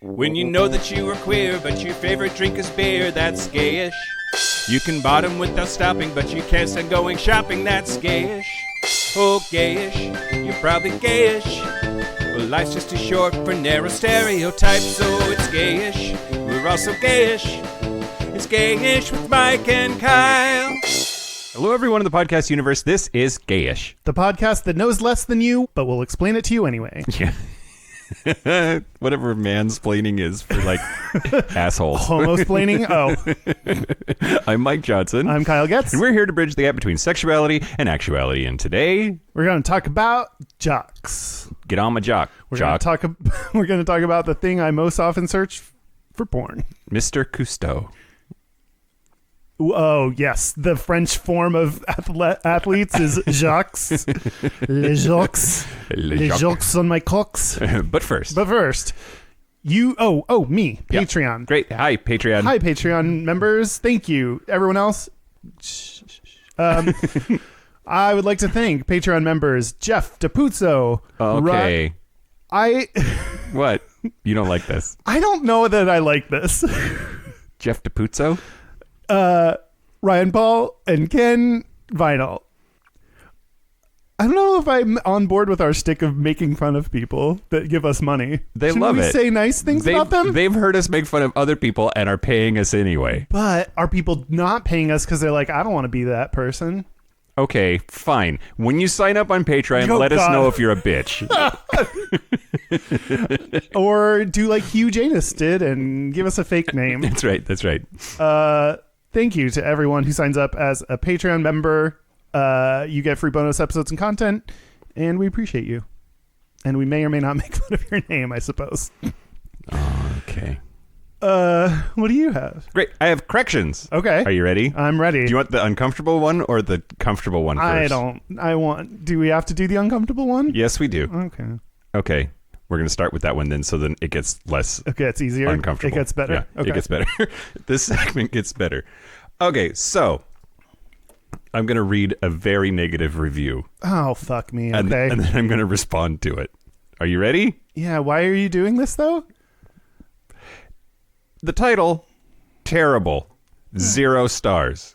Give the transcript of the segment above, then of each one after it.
When you know that you are queer, but your favorite drink is beer, that's gayish. You can bottom without stopping, but you can't stand going shopping, that's gayish. Oh, gayish, you're probably gayish. Well, life's just too short for narrow stereotypes, so it's gayish. We're also gayish. It's Gayish with Mike and Kyle. Hello, everyone in the podcast universe. This is Gayish. The podcast that knows less than you, but will explain it to you anyway. Yeah. Whatever mansplaining is for, like, assholes. Homosplaining? Oh. I'm Mike Johnson. I'm Kyle Getz. And we're here to bridge the gap between sexuality and actuality. And today, we're going to talk about Jocks. Get on my jock. We're going to talk about the thing I most often search for porn. Mr. Cousteau. Oh, yes. The French form of athletes is Jocks. Les Jocks. Les Jocks on my cocks. But first, me, Patreon. Yeah. Great. Hi, Patreon. Hi, Patreon members. Thank you. Everyone else. I would like to thank Patreon members Jeff DePuzzo. Okay. What? You don't like this? I don't know that I like this. Jeff DePuzzo? Ryan Paul and Ken Vinyl. I don't know if I'm on board with our stick of making fun of people that give us money. They love it. Shouldn't we say nice things about them? They've heard us make fun of other people and are paying us anyway. But are people not paying us because they're like, I don't want to be that person? Okay, fine. When you sign up on Patreon, let us know if you're a bitch. Or do like Hugh Janus did and give us a fake name. That's right. Thank you to everyone who signs up as a Patreon member. You get free bonus episodes and content, and we appreciate you. And we may or may not make fun of your name, I suppose. Okay. What do you have? Great. I have corrections. Okay. Are you ready? I'm ready. Do you want the uncomfortable one or the comfortable one first? Do we have to do the uncomfortable one? Yes, we do. Okay. We're going to start with that one then, so then it gets less it's easier. Uncomfortable. It gets better. Yeah, okay. It gets better. This segment gets better. Okay, so I'm going to read a very negative review. Oh, fuck me. Okay. And then I'm going to respond to it. Are you ready? Yeah, why are you doing this, though? The title, terrible. 0 stars.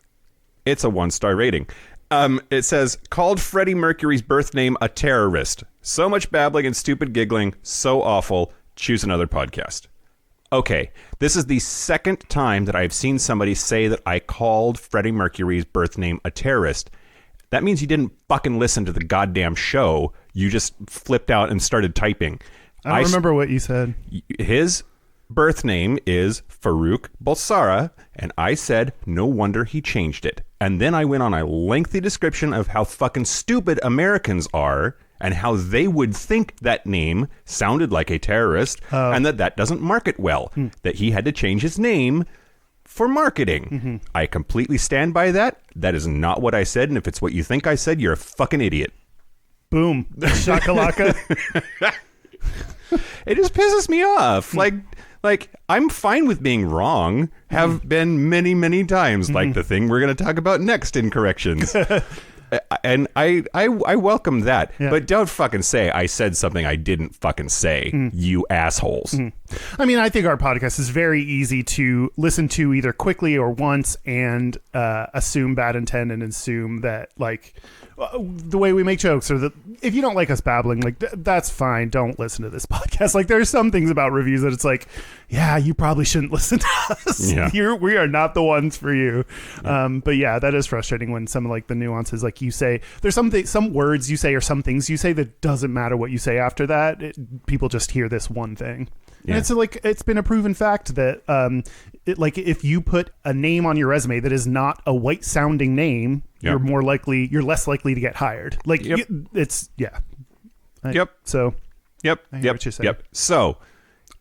It's a 1-star rating. It says, called Freddie Mercury's birth name a terrorist. So much babbling and stupid giggling. So awful. Choose another podcast. Okay, this is the second time that I've seen somebody say that I called Freddie Mercury's birth name a terrorist. That means you didn't fucking listen to the goddamn show. You just flipped out and started typing. I don't remember what you said. His birth name is Farouk Bulsara, and I said, no wonder he changed it. And then I went on a lengthy description of how fucking stupid Americans are and how they would think that name sounded like a terrorist and that doesn't market well, that he had to change his name for marketing. Mm-hmm. I completely stand by that. That is not what I said, and if it's what you think I said, you're a fucking idiot. Boom. Shakalaka. It just pisses me off. Like, I'm fine with being wrong. Have been many, many times. Like the thing we're going to talk about next in corrections. And I welcome that. Yeah. But don't fucking say I said something I didn't fucking say, you assholes. I mean, I think our podcast is very easy to listen to either quickly or once and assume bad intent and assume that, like, the way we make jokes or that if you don't like us babbling, like that's fine. Don't listen to this podcast. Like there's some things about reviews that it's like, yeah, you probably shouldn't listen to us. Yeah. We are not the ones for you. Yeah. But yeah, that is frustrating when some of like the nuances, like you say, there's some words you say or some things you say that doesn't matter what you say after that. People just hear this one thing. Yeah. And it's like, it's been a proven fact that like if you put a name on your resume that is not a white sounding name, you're less likely to get hired. Like it's So I hear what you're saying. Yep. So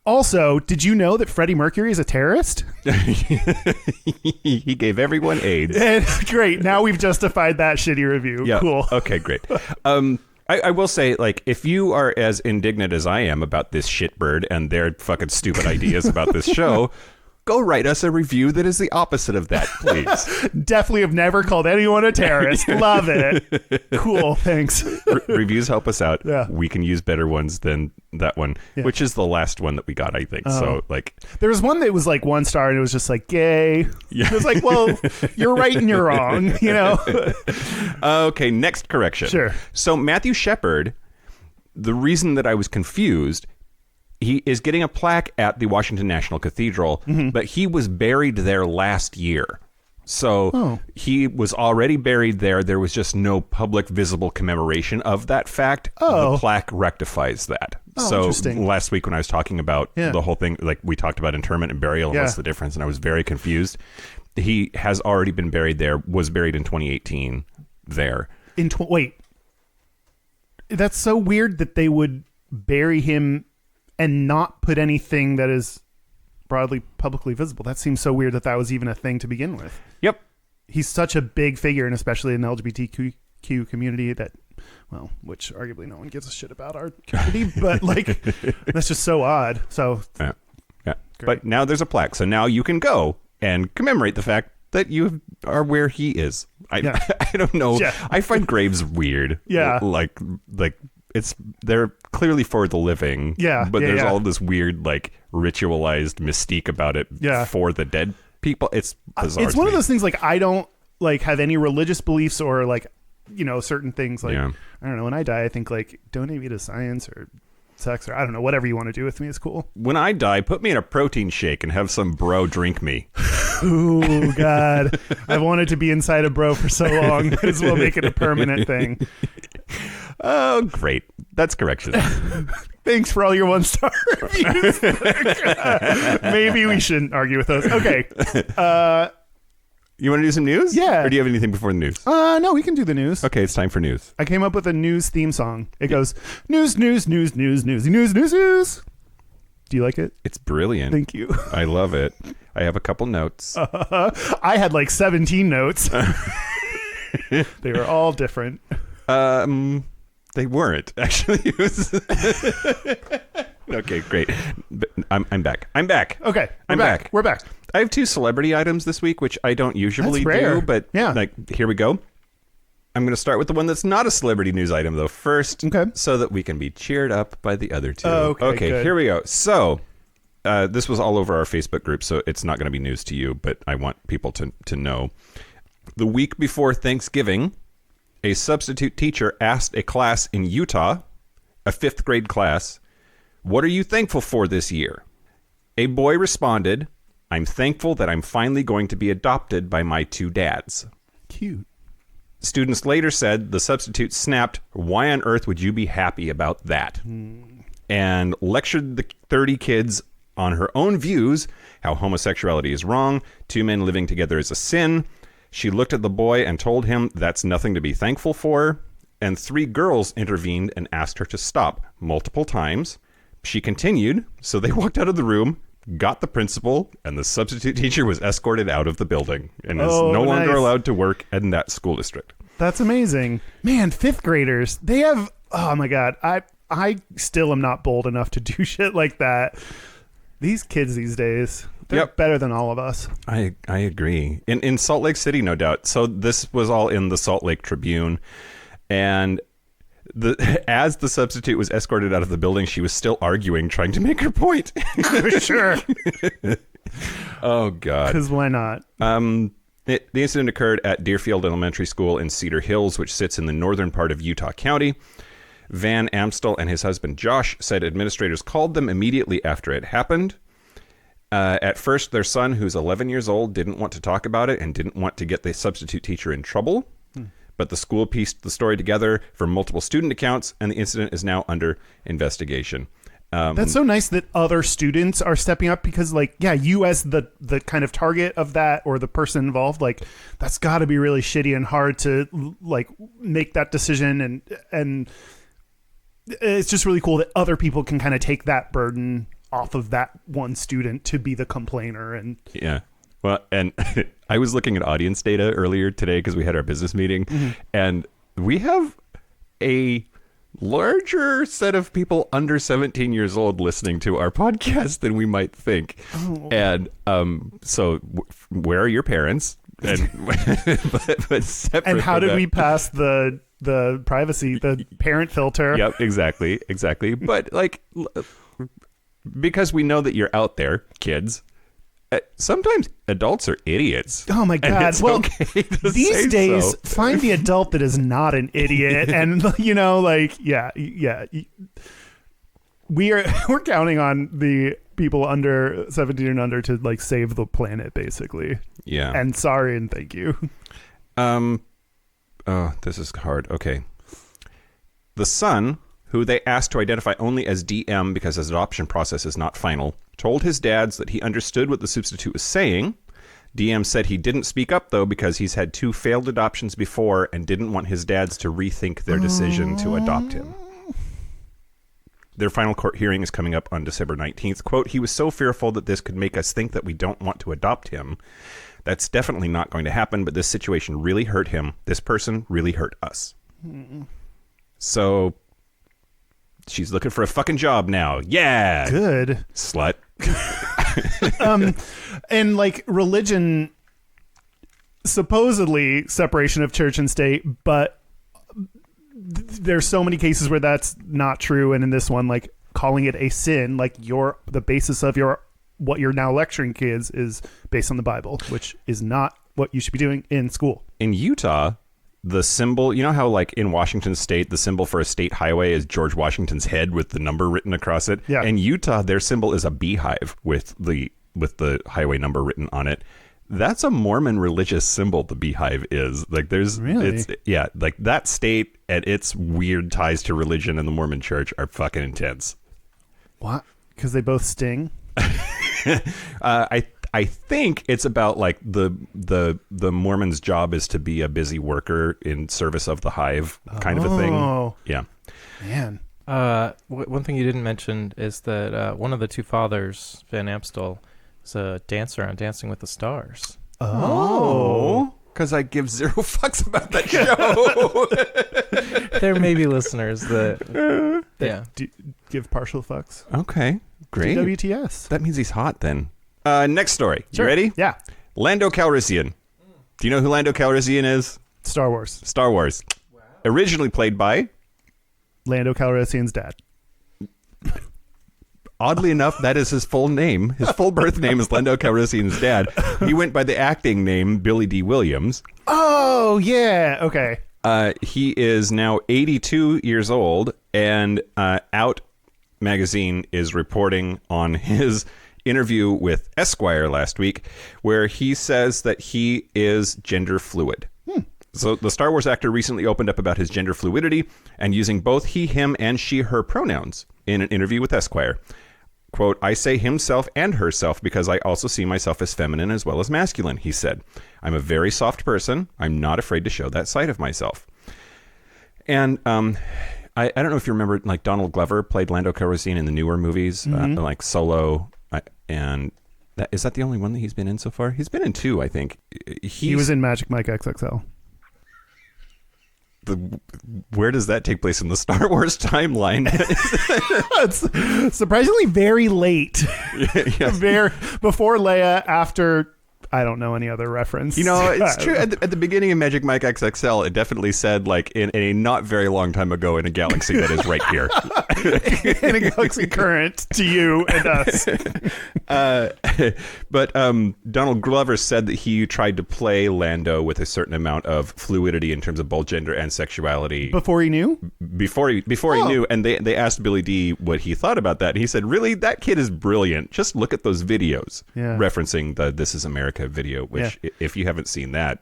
also, did you know that Freddie Mercury is a terrorist? He gave everyone AIDS. And, great. Now we've justified that shitty review. Yeah. Cool. Okay, great. I will say, like, if you are as indignant as I am about this shitbird and their fucking stupid ideas about this show, go write us a review that is the opposite of that, please. Definitely have never called anyone a terrorist. Love it. Cool. Thanks. Reviews help us out. Yeah. We can use better ones than that one, which is the last one that we got, I think. So, like, there was one that was like 1 star and it was just like gay. Yeah. It was like, well, you're right and you're wrong, you know? Okay, next correction. Sure. So Matthew Shepard, the reason that I was confused, he is getting a plaque at the Washington National Cathedral, but he was buried there last year. So he was already buried there. There was just no public visible commemoration of that fact. The plaque rectifies that. So interesting. last week when I was talking about the whole thing, like we talked about interment and burial and what's the difference, and I was very confused. He has already been buried there, was buried in 2018 there. Wait. That's so weird that they would bury him and not put anything that is broadly publicly visible. That seems so weird that that was even a thing to begin with. Yep. He's such a big figure, and especially in the LGBTQ community that, well, which arguably no one gives a shit about our community, but like, that's just so odd. So, yeah. But now there's a plaque. So now you can go and commemorate the fact that you are where he is. I don't know. Yeah. I find graves weird. Yeah. Like they're clearly for the living. Yeah. But there's all this weird, like, ritualized mystique about it for the dead people. It's bizarre. It's one of those things, like, I don't like have any religious beliefs or like, you know, certain things like, I don't know, when I die, I think like donate me to science or sex or I don't know, whatever you want to do with me is cool. When I die, put me in a protein shake and have some bro drink me. Oh God, I've wanted to be inside a bro for so long. Might as well make it a permanent thing. Oh, great. That's correction. Thanks for all your 1-star reviews. Maybe we shouldn't argue with those. Okay. You want to do some news? Yeah. Or do you have anything before the news? No, we can do the news. Okay, it's time for news. I came up with a news theme song. It goes, news, news, news, news, news, news, news, news. Do you like it? It's brilliant. Thank you. I love it. I have a couple notes. I had like 17 notes. They were all different. They weren't, actually. It was okay, great. I'm back. I'm back. Okay, I'm back. We're back. I have 2 celebrity items this week, which I don't usually do, but like, here we go. I'm going to start with the one that's not a celebrity news item, though, first, so that we can be cheered up by the other 2. Okay, good. Here we go. So, this was all over our Facebook group, so it's not going to be news to you, but I want people to know. The week before Thanksgiving, a substitute teacher asked a class in Utah, a 5th grade class, "What are you thankful for this year?" A boy responded, "I'm thankful that I'm finally going to be adopted by my 2 dads." Cute. Students later said the substitute snapped, "Why on earth would you be happy about that?" And lectured the 30 kids on her own views, how homosexuality is wrong, 2 men living together is a sin. She looked at the boy and told him that's nothing to be thankful for. And 3 girls intervened and asked her to stop multiple times. She continued, so they walked out of the room, got the principal, and the substitute teacher was escorted out of the building and is no longer allowed to work in that school district. That's amazing. Man, 5th graders, they have, oh my God, I still am not bold enough to do shit like that. These kids these days, they're better than all of us. I agree. In Salt Lake City, no doubt. So this was all in the Salt Lake Tribune. And as the substitute was escorted out of the building, she was still arguing, trying to make her point. Sure. Oh, God. Because why not? The incident occurred at Deerfield Elementary School in Cedar Hills, which sits in the northern part of Utah County. Van Amstel and his husband Josh said administrators called them immediately after it happened. At first, their son, who's 11 years old, didn't want to talk about it and didn't want to get the substitute teacher in trouble. But the school pieced the story together from multiple student accounts, and the incident is now under investigation. That's so nice that other students are stepping up because, like, yeah, you as the kind of target of that or the person involved, like, that's got to be really shitty and hard to, like, make that decision. And it's just really cool that other people can kind of take that burden off of that one student to be the complainer. And yeah. Well, and I was looking at audience data earlier today because we had our business meeting, and we have a larger set of people under 17 years old listening to our podcast than we might think. Oh. And so where are your parents? And but separately, and how did we pass the privacy, the parent filter? Yep, exactly. But like, because we know that you're out there, kids. Sometimes adults are idiots. Oh my God! It's well, okay to these say days, so. find the adult that is not an idiot, and we're counting on the people under 17 and under to like save the planet, basically. Yeah. And sorry and thank you. Oh, this is hard. Okay. The son, who they asked to identify only as DM because his adoption process is not final, told his dads that he understood what the substitute was saying. DM said he didn't speak up, though, because he's had 2 failed adoptions before and didn't want his dads to rethink their decision to adopt him. Their final court hearing is coming up on December 19th. Quote, he was so fearful that this could make us think that we don't want to adopt him. That's definitely not going to happen, but this situation really hurt him. This person really hurt us. So she's looking for a fucking job now. Yeah. Good. Slut. And like religion, supposedly separation of church and state, but there's so many cases where that's not true. And in this one, like calling it a sin, like the basis of what you're now lecturing kids is based on the Bible, which is not what you should be doing in school. In Utah, the symbol, you know how like in Washington state, the symbol for a state highway is George Washington's head with the number written across it. Yeah. In Utah, their symbol is a beehive with the highway number written on it. That's a Mormon religious symbol. The beehive is like like that state and its weird ties to religion and the Mormon church are fucking intense. What? Because they both sting? I think it's about like the Mormon's job is to be a busy worker in service of the hive kind of a thing. Yeah. Man. One thing you didn't mention is that one of the 2 fathers, Van Amstel, is a dancer on Dancing with the Stars. Oh. Because I give 0 fucks about that show. There may be listeners that give partial fucks. Okay. Great. WTS. That means he's hot then. Next story. Sure. You ready? Yeah. Lando Calrissian. Do you know who Lando Calrissian is? Star Wars. Star Wars. Wow. Originally played by Lando Calrissian's dad. Oddly enough, that is his full name. His full birth name is Lando Calrissian's dad. He went by the acting name Billy D. Williams. Oh, yeah. Okay. He is now 82 years old, and Out magazine is reporting on his interview with Esquire last week, where he says that he is gender fluid. So the Star Wars actor recently opened up about his gender fluidity and using both he, him, and she, her pronouns in an interview with Esquire. Quote, I say himself and herself because I also see myself as feminine as well as masculine, he said. I'm a very soft person. I'm not afraid to show that side of myself. And I don't know if you remember, like Donald Glover played Lando Calrissian in the newer movies, like Solo. And is that the only one that he's been in so far? He's been in 2, I think. He was in Magic Mike XXL. Where does that take place in the Star Wars timeline? It's surprisingly very late. Yeah. Before Leia, after I don't know any other reference. You know, it's true. At the beginning of Magic Mike XXL, it definitely said, like, in a not very long time ago in a galaxy that is right here. In a galaxy current to you and us. But Donald Glover said that he tried to play Lando with a certain amount of fluidity in terms of both gender and sexuality. Before he knew? Before he knew. And they asked Billy D what he thought about that. And he said, really, that kid is brilliant. Just look at those videos referencing the This Is America video, which if you haven't seen that,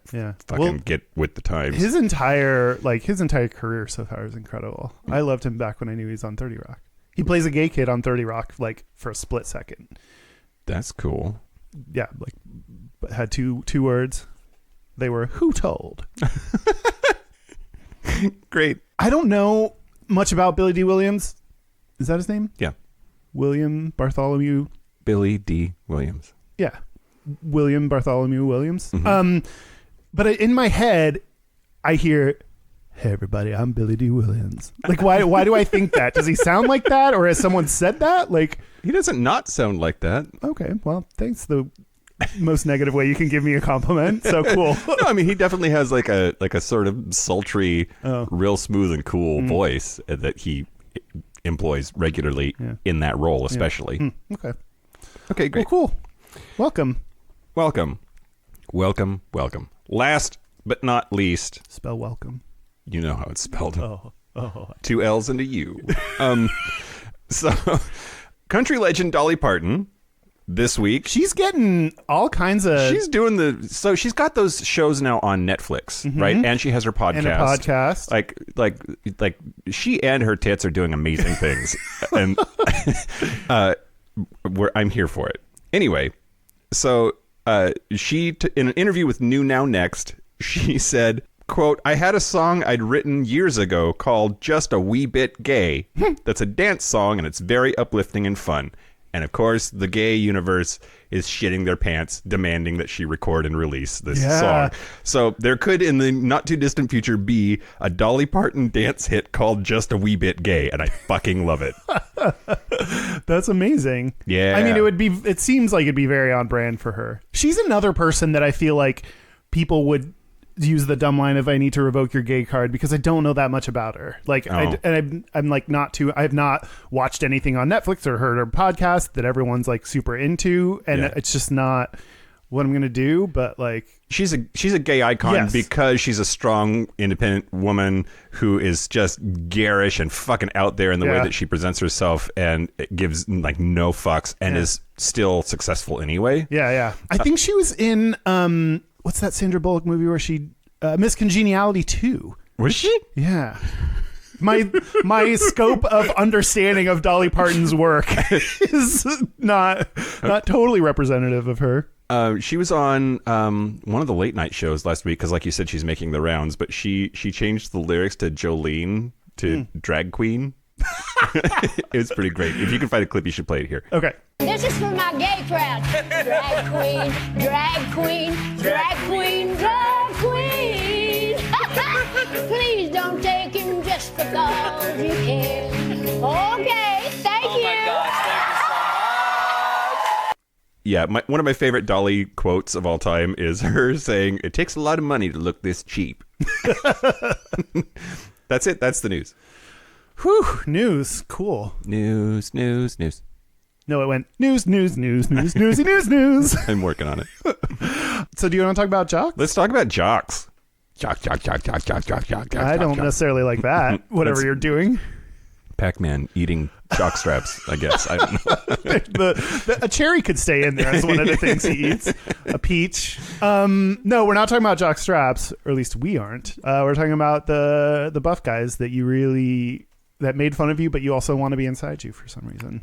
fucking get with the times. His entire career so far is incredible. I loved him back when I knew he was on 30 Rock. He plays a gay kid on 30 Rock, like, for a split second. That's cool. Yeah, like, had two words. They were, who told? Great. I don't know much about Billy D. Williams. Is that his name? Yeah. William Bartholomew. Billy D. Williams. Yeah. William Bartholomew Williams. Mm-hmm. But in my head, I hear Hey everybody, I'm Billy D. Williams. Like, why do I think that? Does he sound like that, or has someone said that? Like, He doesn't not sound like that. okay, well, thanks. The most negative way you can give me a compliment. So cool. No, I mean, he definitely has like a sort of sultry, real smooth and cool voice that he employs regularly in that role, especially. Okay. Okay, great. Well, cool. Welcome. Welcome. Last but not least, Spell welcome. you know how it's spelled. Oh. 2 L's and a U. So, country legend Dolly Parton this week. She's getting all kinds of. She's doing so she's got those shows now on Netflix, right? And she has her podcast. And a podcast. Like she and her tits are doing amazing things. And I'm here for it. Anyway, so she in an interview with New Now Next, she said, quote, I had a song I'd written years ago called Just a Wee Bit Gay. That's a dance song and it's very uplifting and fun. And of course, the gay universe is shitting their pants, demanding that she record and release this song. So there could, in the not too distant future, be a Dolly Parton dance hit called Just a Wee Bit Gay. And I fucking love it. That's amazing. Yeah. I mean, it seems like it'd be very on brand for her. She's another person that I feel like people would use the dumb line of I need to revoke your gay card because I don't know that much about her. Like, I'm like not too, I have not watched anything on Netflix or heard her podcast that everyone's like super into. And it's just not what I'm going to do. But like, she's a gay icon because she's a strong, independent woman who is just garish and fucking out there in the way that she presents herself and it gives like no fucks and is still successful anyway. Yeah. I think she was in, what's that Sandra Bullock movie where she Miss Congeniality 2? Was she? Yeah. My scope of understanding of Dolly Parton's work is not totally representative of her. She was on one of the late night shows last week because, like you said, she's making the rounds. But she changed the lyrics to Jolene to drag queen. It was pretty great. If you can find a clip, you should play it here. Okay. This is for my gay crowd. Drag queen, drag queen, drag queen, drag queen. Please don't take him just because you can. Okay, thank you. Oh my gosh, thank you so much. Yeah, one of my favorite Dolly quotes of all time is her saying, "It takes a lot of money to look this cheap." That's it. That's the news. Whew, news. Cool. News. No, it went news, newsy news. I'm working on it. So do you want to talk about Jocks? Let's talk about Jocks. Jocks. I don't necessarily like that, whatever you're doing. Pac-Man eating jock straps, I guess. I don't know. A cherry could stay in there as one of the things he eats. A peach. No, we're not talking about jock straps, or at least we aren't. We're talking about the buff guys that made fun of you, but you also want to be inside you for some reason.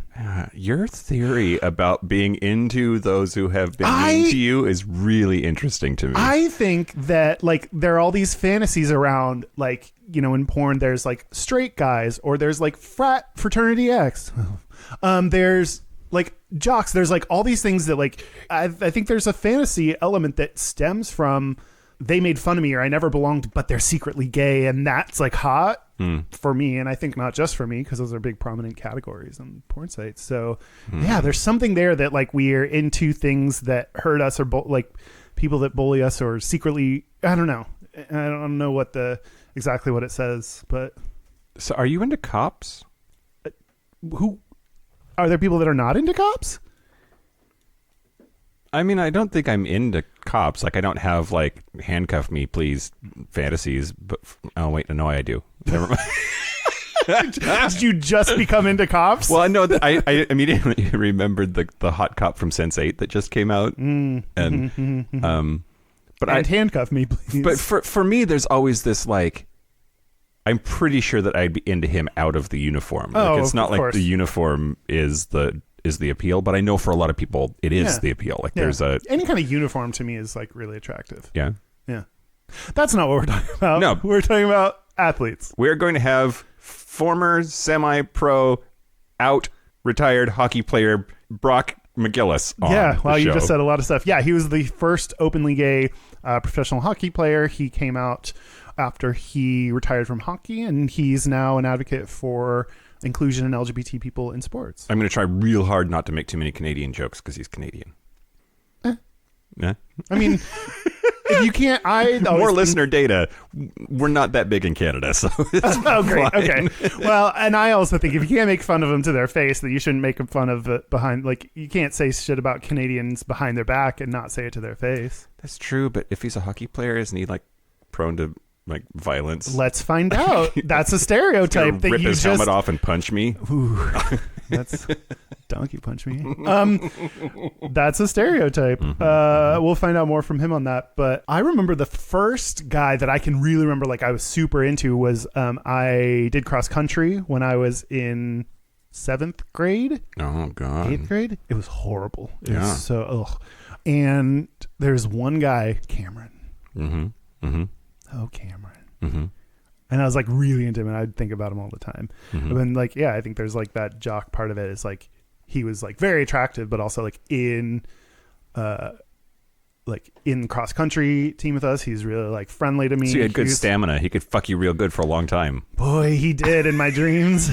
Your theory about being into those who have been mean to you is really interesting to me. I think that like there are all these fantasies around, like, you know, in porn there's like straight guys, or there's like fraternity X. There's like jocks. There's like all these things that like I think there's a fantasy element that stems from they made fun of me or I never belonged, but they're secretly gay, and that's like hot for me, and I think not just for me because those are big prominent categories on porn sites. So yeah, there's something there that like we are into things that hurt us or like people that bully us or secretly. I don't know what exactly what it says, but So are you into cops? Who are there? People that are not into cops? I mean, I don't think I'm into cops. Like, I don't have, like, handcuff me, please, fantasies. But, oh, wait, no, I do. Never mind. Did you just become into cops? Well, I know that I immediately remembered the hot cop from Sense8 that just came out. But handcuff me, please. But for me, there's always this, like, I'm pretty sure that I'd be into him out of the uniform. Oh, like, it's not like course. the uniform is the appeal, but I know for a lot of people it is the appeal. Like there's any kind of uniform to me is like really attractive. Yeah. That's not what we're talking about. No. We're talking about athletes. We're going to have former semi-pro, out retired hockey player Brock McGillis on Yeah, the well, you show. just said a lot of stuff. Yeah, he was the first openly gay professional hockey player. He came out after he retired from hockey, and he's now an advocate for inclusion in LGBT people in sports. I'm going to try real hard not to make too many Canadian jokes because he's Canadian. Yeah. I mean, if you can't, More listener data. We're not that big in Canada, so it's Oh, great. fine. Okay. Well, and I also think if you can't make fun of them to their face, that you shouldn't make fun of it behind. Like, you can't say shit about Canadians behind their back and not say it to their face. That's true, but if he's a hockey player, isn't he like prone to like violence? Let's find out. That's a stereotype that rip you his just. helmet off and punch me. Ooh, that's donkey punch me. That's a stereotype. We'll find out more from him on that. But I remember the first guy that I can really remember, like I was super into, was I did cross country when I was in 7th grade, Oh God. 8th grade. It was horrible. It Yeah. was so ugh. And there's one guy, Cameron. Mm-hmm. Mm-hmm. Oh, Cameron. Mm-hmm. And I was like really into him, and I'd think about him all the time. Mm-hmm. But then, like, yeah, I think there's like that jock part of it is like he was like very attractive, but also like in cross country team with us, he's really like friendly to me. So he had good was- stamina. He could fuck you real good for a long time. Boy, he did in my dreams.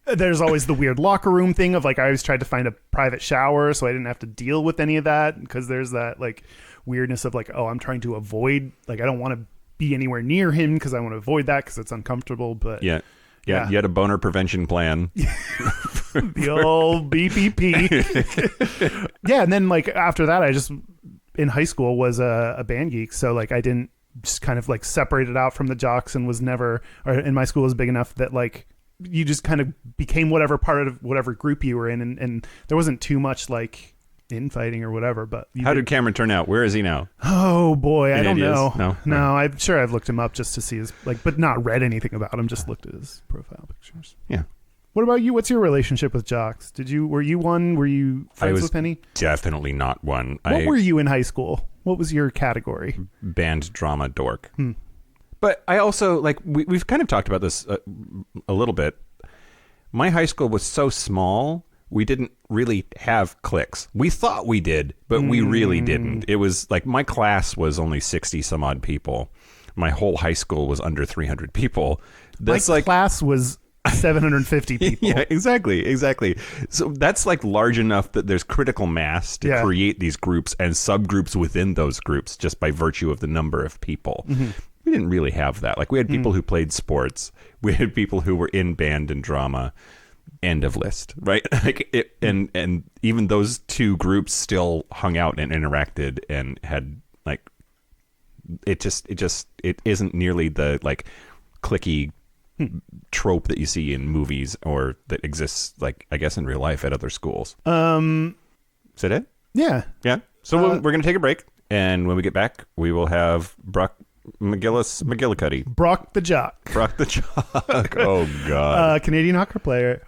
There's always the weird locker room thing of like I always tried to find a private shower so I didn't have to deal with any of that, because there's that like weirdness of like, oh, I'm trying to avoid, like I don't want to be anywhere near him because I want to avoid that because it's uncomfortable. But Yeah. Yeah. You had a boner prevention plan. the old BPP. Yeah, and then like after that, I just in high school was a band geek, so like I didn't just kind of like separated out from the jocks and was never, or in my school was big enough that like you just kind of became whatever part of whatever group you were in, and there wasn't too much like infighting or whatever. But How did Cameron turn out? Where is he now? Oh boy, I Any don't ideas? know. No? I'm sure I've looked him up just to see his like, but not read anything about him. Just looked at his profile pictures. Yeah. What about you? What's your relationship with jocks? Were you one? Were you friends was with any? Definitely not one. What were you in high school? What was your category? Band drama dork. But I also, like, we've kind of talked about this a little bit. My high school was so small, we didn't really have cliques. We thought we did, but we really didn't. It was like my class was only 60 some odd people. My whole high school was under 300 people. That's My like class was 750 people. Yeah, exactly. So that's like large enough that there's critical mass to Yeah. create these groups and subgroups within those groups just by virtue of the number of people. We didn't really have that. Like we had people who played sports. We had people who were in band and drama. End of list, right? Like it, and even those two groups still hung out and interacted and had like it isn't nearly the like cliquey trope that you see in movies or that exists like I guess in real life at other schools. Is that it? Yeah. Yeah. So we're going to take a break, and when we get back, we will have Brock McGillicuddy. Brock the Jock. Brock the Jock. Oh God. Canadian hooker player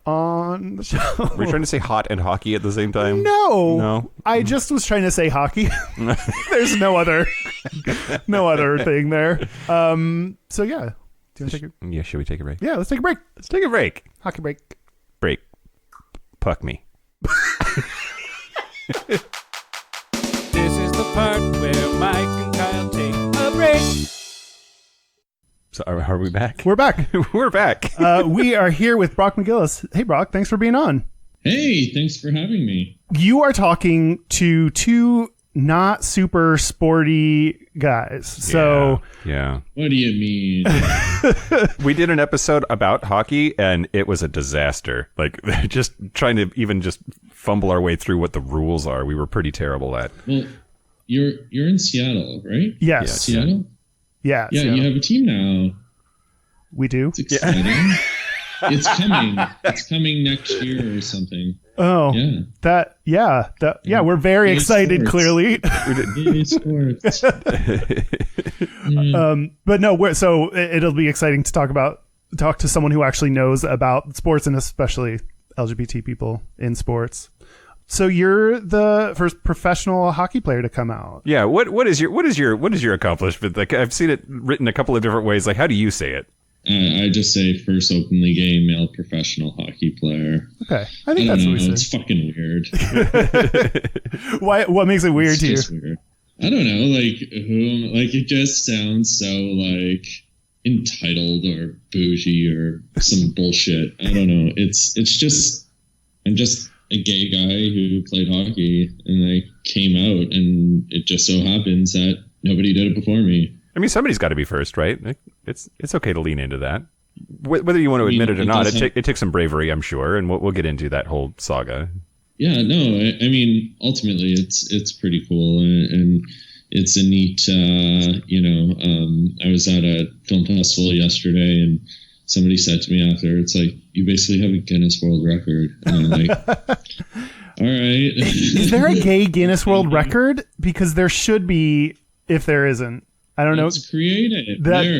on the show. Were you trying to say hot and hockey at the same time? No. I just was trying to say hockey. There's no other thing there. So yeah. Do you want to take a Yeah, should we take a break? Yeah, let's take a break. Let's take a break. Hockey break. Break. Puck me. This is the part where Mike and Kyle take a break. So are we back? We're back. We're back. We are here with Brock McGillis. Hey Brock, thanks for being on. Hey, thanks for having me. You are talking to two not super sporty guys. So yeah. What do you mean? We did an episode about hockey, and it was a disaster. Like, just trying to even just fumble our way through what the rules are, we were pretty terrible at. Well, you're in Seattle, right? yes. Seattle? Yeah. Yeah, Seattle. you have a team now. We do. It's exciting. It's coming. It's coming next year or something. Oh, Yeah. we're very Yay, excited, sports. clearly. Yay, sports. But no, so it'll be exciting to talk to someone who actually knows about sports, and especially LGBT people in sports. So you're the first professional hockey player to come out. Yeah. What is your accomplishment? Like, I've seen it written a couple of different ways. Like, how do you say it? I just say first openly gay male professional hockey player. Okay, I think I that's don't what we know. It's said. fucking weird. Why? What makes it weird It's to you? just weird. I don't know. It just sounds so like entitled or bougie or some bullshit. I don't know. It's just I'm just a gay guy who played hockey, and I came out, and it just so happens that nobody did it before me. I mean, somebody's got to be first, right? It's okay to lean into that. Whether you want to admit it or not, it takes some bravery, I'm sure, and we'll get into that whole saga. Yeah, no, I mean, ultimately, it's pretty cool, and it's a neat, I was at a film festival yesterday, and somebody said to me after, it's like, you basically have a Guinness World Record. And I'm like, all right. Is there a gay Guinness World Record? Because there should be, if there isn't. I don't know. Let's create it.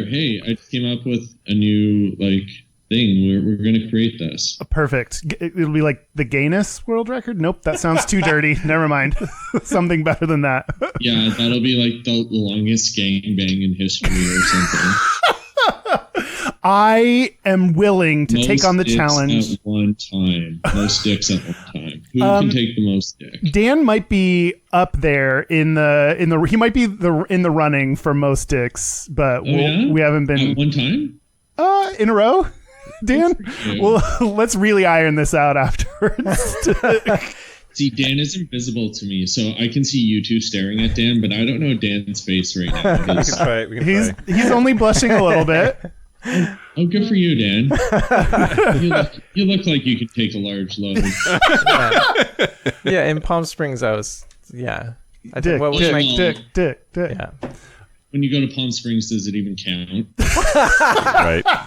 Hey, I came up with a new thing. We're going to create this. Perfect. It'll be like the Gayness World Record? Nope, that sounds too dirty. Never mind. Something better than that. Yeah, that'll be like the longest gangbang in history or something. I am willing to Most take on the dicks challenge. at one time. Most dicks at one time. Who can take the most dick? Dan might be up there in the he might be in the running for most dicks, but we haven't been At one time? in a row. Dan, you. well, let's really iron this out afterwards. See, Dan is invisible to me, so I can see you two staring at Dan, but I don't know Dan's face right now. We can try. He's only blushing a little bit. Oh, good for you, Dan. You look like you could take a large load. Yeah, in Palm Springs, I was, yeah. Dick, what was my dick. Yeah. When you go to Palm Springs, does it even count?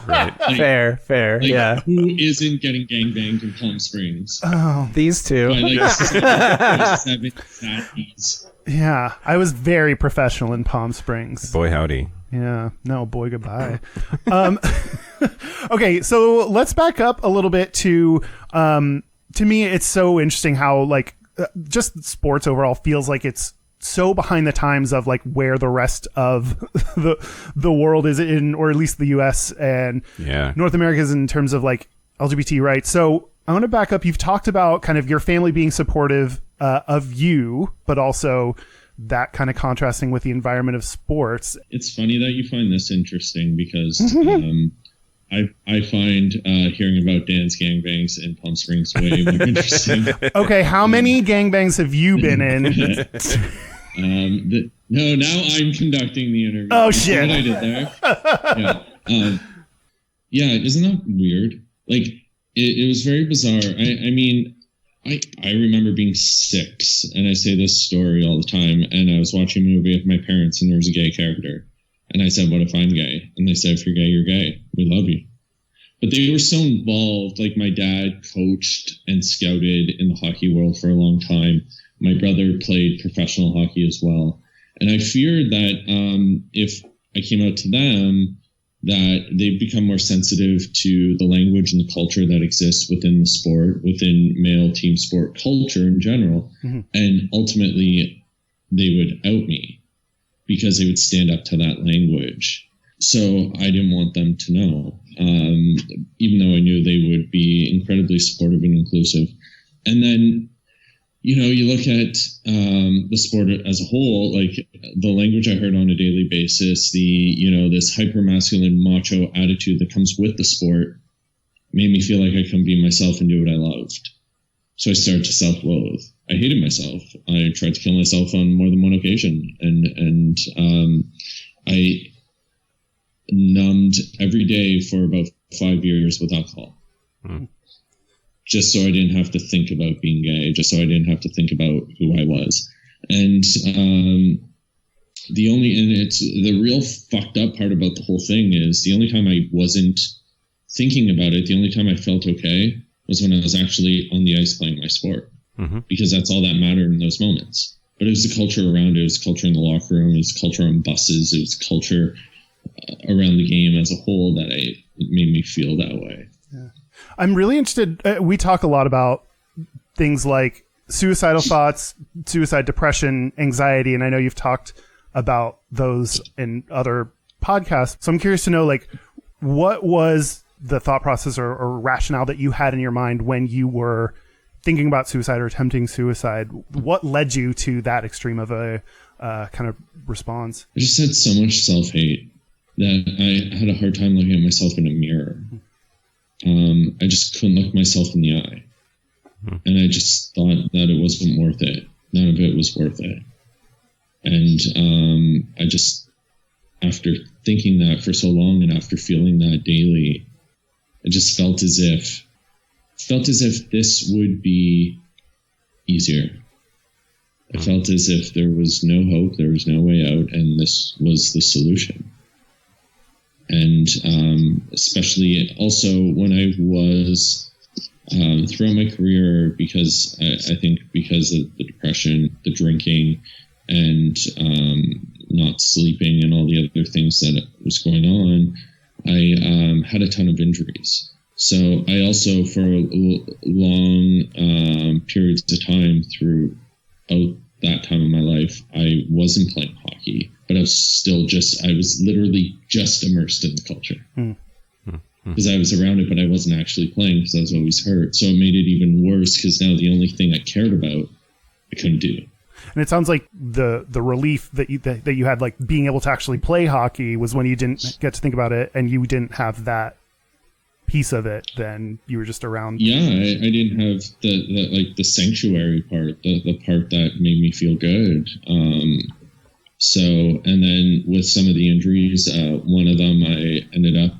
Right. Fair, yeah. Who isn't getting gangbanged in Palm Springs? Oh, These two. By seven fatties. yeah. I was very professional in Palm Springs. Boy, howdy. Yeah. No, boy, goodbye. Okay, so let's back up a little bit to me, it's so interesting how just sports overall feels like it's so behind the times of where the rest of the world is in, or at least the US and North America is in terms of LGBT rights. So I want to back up. You've talked about kind of your family being supportive of you, but also that kind of contrasting with the environment of sports. It's funny that you find this interesting because I find hearing about Dan's gangbangs in Palm Springs way more interesting. Okay, how many gangbangs have you been in? No, now I'm conducting the interview. Oh, You see shit. what I did there? Yeah. Isn't that weird? It was very bizarre. I mean, I remember being 6, and I say this story all the time, and I was watching a movie with my parents, and there was a gay character. And I said, what if I'm gay? And they said, if you're gay, you're gay. We love you. But they were so involved. My dad coached and scouted in the hockey world for a long time. My brother played professional hockey as well. And I feared that if I came out to them, that they'd become more sensitive to the language and the culture that exists within the sport, within male team sport culture in general. Mm-hmm. And ultimately, they would out me because they would stand up to that language. So I didn't want them to know, even though I knew they would be incredibly supportive and inclusive. And then, you look at the sport as a whole, the language I heard on a daily basis, this hyper-masculine macho attitude that comes with the sport made me feel like I couldn't be myself and do what I loved. So I started to self-loathe. I hated myself. I tried to kill myself on more than one occasion. And I numbed every day for about 5 years with alcohol. Just so I didn't have to think about being gay, just so I didn't have to think about who I was. And the real fucked up part about the whole thing is the only time I wasn't thinking about it, the only time I felt okay was when I was actually on the ice playing my sport. Mm-hmm. Because that's all that mattered in those moments. But it was the culture around it. It was culture in the locker room. It was culture on buses. It was culture around the game as a whole that made me feel that way. Yeah. I'm really interested. We talk a lot about things like suicidal thoughts, suicide, depression, anxiety, and I know you've talked about those in other podcasts. So I'm curious to know, what was the thought process or rationale that you had in your mind when you were thinking about suicide or attempting suicide? What led you to that extreme of a kind of response? I just had so much self-hate that I had a hard time looking at myself in a mirror. I just couldn't look myself in the eye. And I just thought that it wasn't worth it. None of it was worth it. And I just, after thinking that for so long and after feeling that daily, I just felt as if this would be easier. I felt as if there was no hope, there was no way out, and this was the solution. And especially also when I was throughout my career, because I think because of the depression, the drinking, and not sleeping, and all the other things that was going on, I had a ton of injuries. So I also, for long periods of time throughout that time of my life, I wasn't playing hockey, but I was literally just immersed in the culture. Because I was around it, but I wasn't actually playing because I was always hurt. So it made it even worse because now the only thing I cared about, I couldn't do. And it sounds like the relief that you had, like being able to actually play hockey, was when you didn't get to think about it and you didn't have that piece of it. Then you were just around. Yeah, I didn't have the sanctuary part, the part that made me feel good. So, and then with some of the injuries, one of them I ended up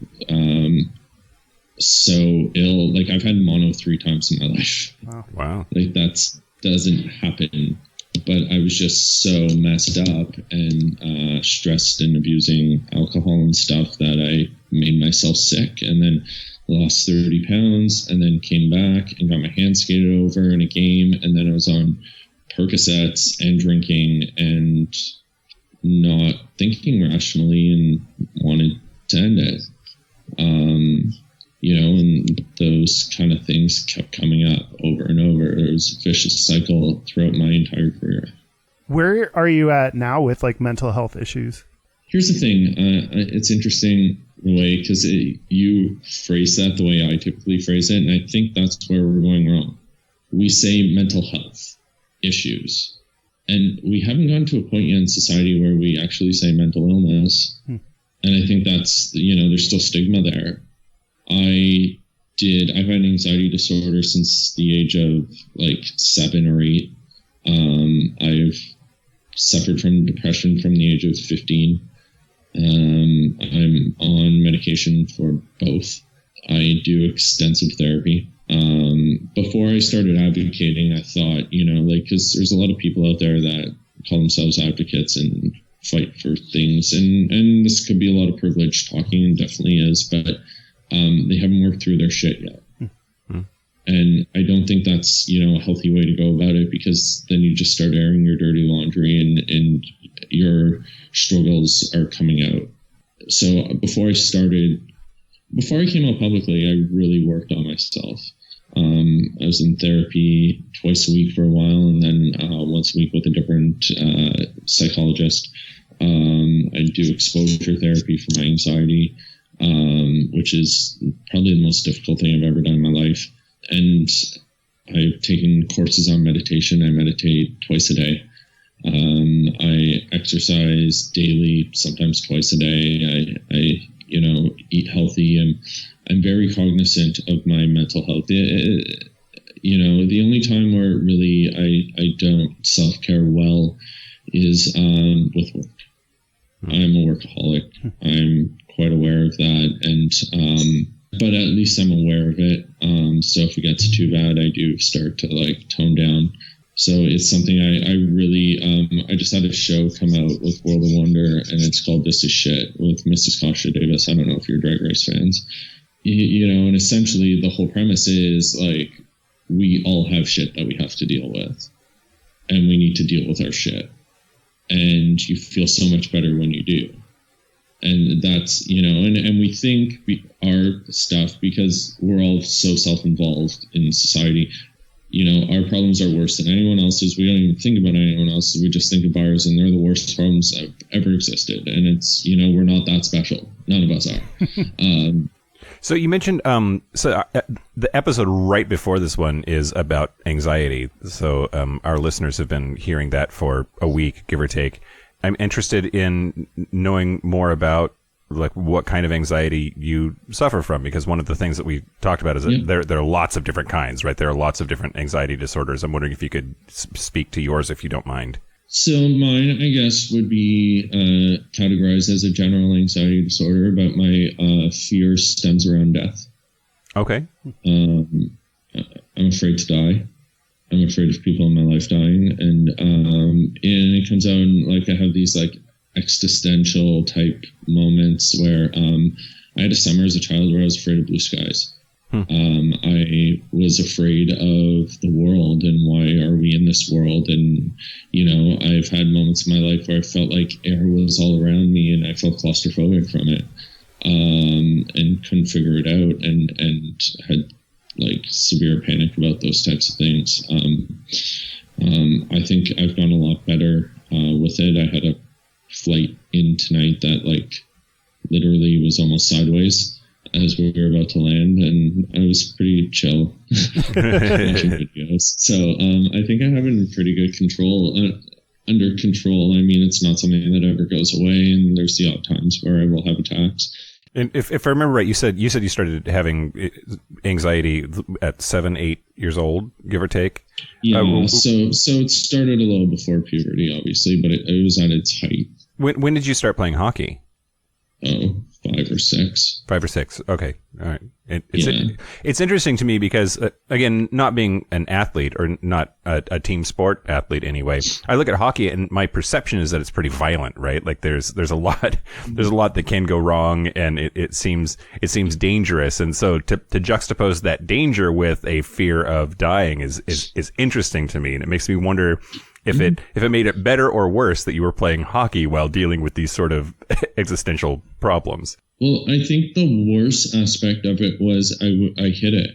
so ill. Like I've had mono 3 times in my life. Wow. Like that doesn't happen. But I was just so messed up and stressed and abusing alcohol and stuff that I made myself sick, and then lost 30 pounds, and then came back and got my hand skated over in a game, and then I was on Percocets and drinking and not thinking rationally and wanted to end it. And those kind of things kept coming up over and over. There was a vicious cycle throughout my entire career. Where are you at now with like mental health issues? Here's the thing. It's interesting the way, because you phrase that the way I typically phrase it, and I think that's where we're going wrong. We say mental health issues, and we haven't gotten to a point yet in society where we actually say mental illness. And I think that's, there's still stigma there. I've had an anxiety disorder since the age of like 7 or 8. I've suffered from depression from the age of 15. I'm on medication for both. I do extensive therapy. Before I started advocating, I thought, because there's a lot of people out there that call themselves advocates and fight for things. And this could be a lot of privilege talking, and definitely is, but they haven't worked through their shit yet. And I don't think that's, a healthy way to go about it, because then you just start airing your dirty laundry and your struggles are coming out. So before I came out publicly, I really worked on myself. I was in therapy twice a week for a while, and then once a week with a different psychologist. I do exposure therapy for my anxiety, which is probably the most difficult thing I've ever done in my life. And I've taken courses on meditation. I meditate twice a day. I exercise daily, sometimes twice a day. I eat healthy, and I'm very cognizant of my mental health. The only time where really I don't self-care well is with work. I'm a workaholic. I'm quite aware of that, and but at least I'm aware of it. So if it gets too bad, I do start to tone down. So it's something I really, I just had a show come out with World of Wonder, and it's called This Is Shit with Mrs. Kasha Davis. I don't know if you're Drag Race fans. And essentially the whole premise is we all have shit that we have to deal with, and we need to deal with our shit. And you feel so much better when you do. And that's, and we think our stuff, because we're all so self-involved in society, our problems are worse than anyone else's. We don't even think about anyone else's. We just think of ours, and they're the worst problems that have ever existed. And it's, we're not that special. None of us are. So you mentioned, the episode right before this one is about anxiety. So our listeners have been hearing that for a week, give or take. I'm interested in knowing more about like what kind of anxiety you suffer from, because one of the things that we talked about is that there are lots of different kinds, right? There are lots of different anxiety disorders. I'm wondering if you could speak to yours, if you don't mind. So mine, I guess, would be categorized as a general anxiety disorder, but my fear stems around death. Okay. I'm afraid to die. I'm afraid of people in my life dying, and it comes out in, like, I have these like existential type moments where I had a summer as a child where I was afraid of blue skies. I was afraid of the world and why are we in this world, and I've had moments in my life where I felt like air was all around me and I felt claustrophobic from it, and couldn't figure it out, and had like severe panic about those types of things. I think I've gone a lot better with it. I had a flight in tonight that like literally was almost sideways as we were about to land, and I was pretty chill watching videos. So I think I have it in pretty good control, under control. I mean, it's not something that ever goes away, and there's the odd times where I will have attacks. And if I remember right, you said you started having anxiety at 7-8 years old, give or take. Yeah. So it started a little before puberty, obviously, but it was at its height. When did you start playing hockey? Oh, 5 or 6. 5 or 6. Okay. All right. It's interesting to me because, again, not being an athlete or not a team sport athlete anyway, I look at hockey and my perception is that it's pretty violent, right? Like there's a lot that can go wrong, and it seems dangerous. And so to juxtapose that danger with a fear of dying is interesting to me. And it makes me wonder if it made it better or worse that you were playing hockey while dealing with these sort of existential problems. Well, I think the worst aspect of it was I hid it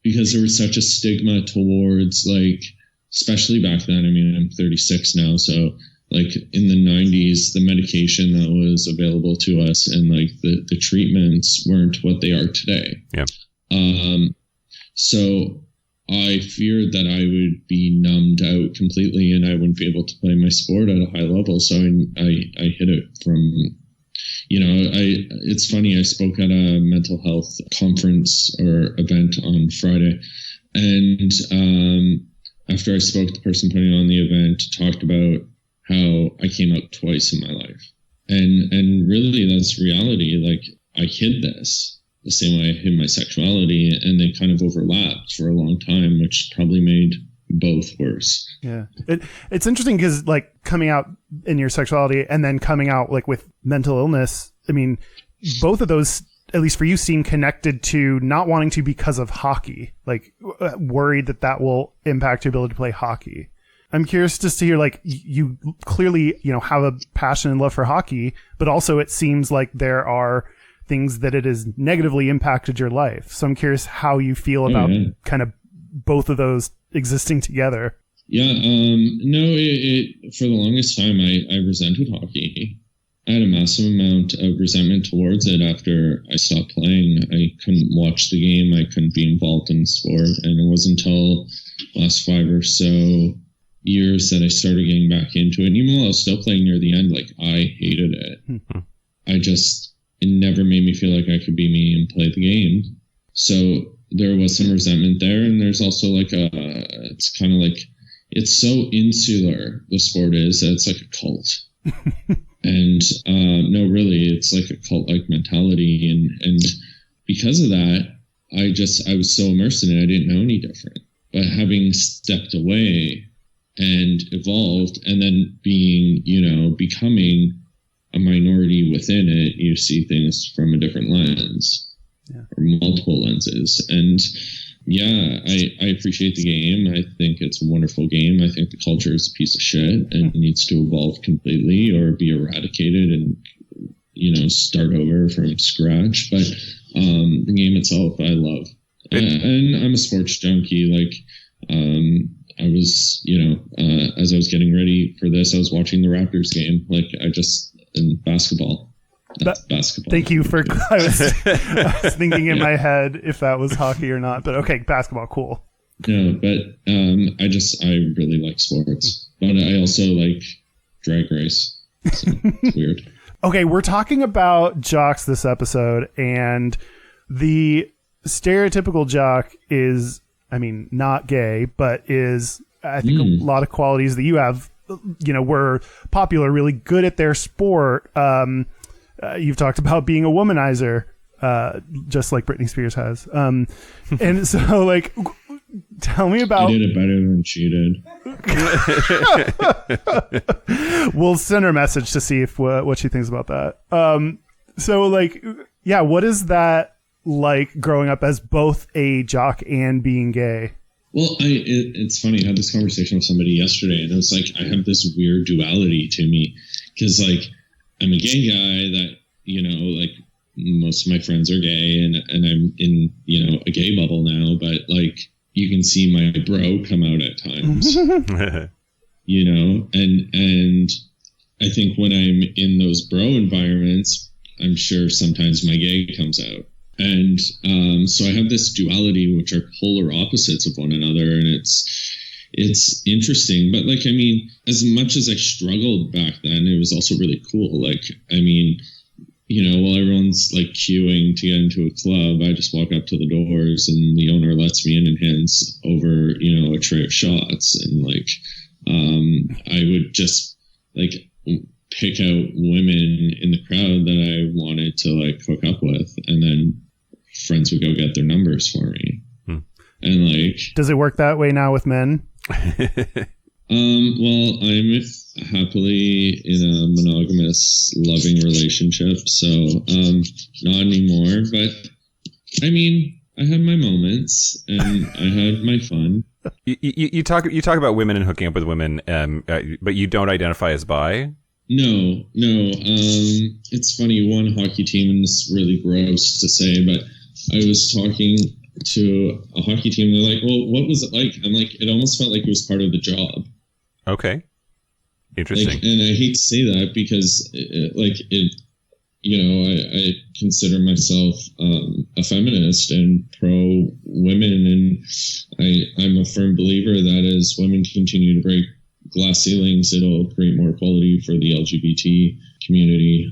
because there was such a stigma towards, like, especially back then. I mean, I'm 36 now, so like in the 90s, the medication that was available to us and like the treatments weren't what they are today. Yeah. So I feared that I would be numbed out completely and I wouldn't be able to play my sport at a high level. So I hid it from. It's funny, I spoke at a mental health conference or event on Friday, and after I spoke, the person putting on the event talked about how I came out twice in my life. And really that's reality. Like, I hid this the same way I hid my sexuality, and they kind of overlapped for a long time, which probably made both worse. Yeah. It's interesting because, like, coming out in your sexuality and then coming out like with mental illness, I mean, both of those, at least for you, seem connected to not wanting to because of hockey, like worried that will impact your ability to play hockey. I'm curious just to hear, like, you clearly, have a passion and love for hockey, but also it seems like there are things that it has negatively impacted your life. So I'm curious how you feel about kind of both of those existing together. Yeah, no, it for the longest time, I resented hockey. I had a massive amount of resentment towards it after I stopped playing. I couldn't watch the game. I couldn't be involved in the sport. And it wasn't until the last 5 or so years that I started getting back into it. And even though I was still playing near the end, like, I hated it. It never made me feel like I could be me and play the game. So there was some resentment there. And there's also like it's kind of like, it's so insular, the sport is, that it's like a cult. And no, really, it's like a cult-like mentality. And because of that, I was so immersed in it, I didn't know any different. But having stepped away and evolved, and then being, becoming a minority within it, you see things from a different lens, or multiple lenses. And yeah, I appreciate the game. I think it's a wonderful game. I think the culture is a piece of shit and needs to evolve completely or be eradicated and, start over from scratch. But the game itself, I love. And I'm a sports junkie. Like, I was, as I was getting ready for this, I was watching the Raptors game. And basketball. Basketball. Thank you for. I was thinking in my head if that was hockey or not, but okay, basketball, cool. No, but I really like sports, but I also like Drag Race. So it's weird. Okay, we're talking about jocks this episode, and the stereotypical jock is, not gay, but is, I think, a lot of qualities that you have, were popular, really good at their sport. You've talked about being a womanizer, just like Britney Spears has. And so, tell me about... I did it better than she did. We'll send her a message to see if what she thinks about that. What is that like growing up as both a jock and being gay? Well, it's funny. I had this conversation with somebody yesterday, and it was like I have this weird duality to me because, I'm a gay guy that, most of my friends are gay, and I'm in, a gay bubble now, but you can see my bro come out at times, and I think when I'm in those bro environments, I'm sure sometimes my gay comes out. And so I have this duality, which are polar opposites of one another, and it's interesting. But as much as I struggled back then, it was also really cool. While everyone's queuing to get into a club, I just walk up to the doors, and the owner lets me in and hands over a tray of shots, and I would just pick out women in the crowd that I wanted to hook up with, and then friends would go get their numbers for me. And does it work that way now with men? Well, I'm happily in a monogamous, loving relationship, so not anymore. But I had my moments, and I had my fun. You talk about women and hooking up with women, but you don't identify as bi? No. It's funny. One hockey team, and this is really gross to say, but I was talking to a hockey team. They're like, "Well, what was it like?" I'm like, "It almost felt like it was part of the job." Okay, interesting. And I hate to say that because, I consider myself a feminist and pro women, and I'm a firm believer that as women continue to break glass ceilings, it'll create more equality for the LGBT community.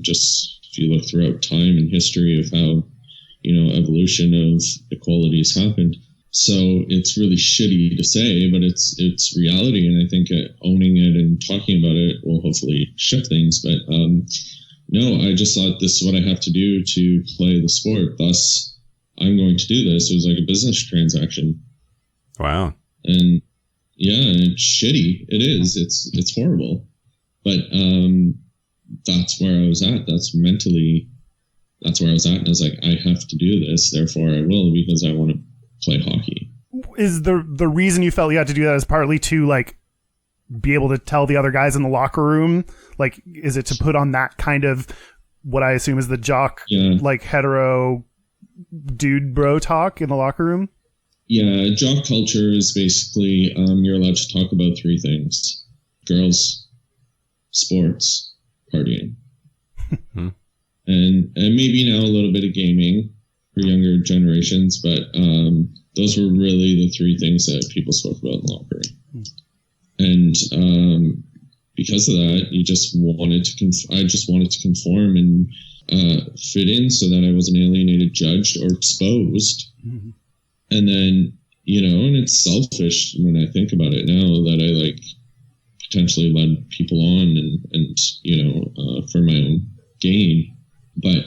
Just if you look throughout time and history of how evolution of equality has happened. So it's really shitty to say, but it's reality. And I think owning it and talking about it will hopefully shift things. But no, I just thought this is what I have to do to play the sport. Thus, I'm going to do this. It was like a business transaction. Wow. And yeah, it's shitty. It is. It's horrible. But that's where I was at. That's where I was at. And I was like, I have to do this. Therefore, I will, because I want to play hockey. Is the reason you felt you had to do that is partly to be able to tell the other guys in the locker room? Is it to put on that kind of what I assume is the jock, hetero dude bro talk in the locker room? Yeah, jock culture is basically you're allowed to talk about three things: girls, sports, partying. And maybe now a little bit of gaming for younger generations, but those were really the three things that people spoke about in the locker room. And because of that, I just wanted to conform and fit in so that I wasn't alienated, judged, or exposed. Mm-hmm. And then, and it's selfish when I think about it now that I potentially led people on and for my own gain. But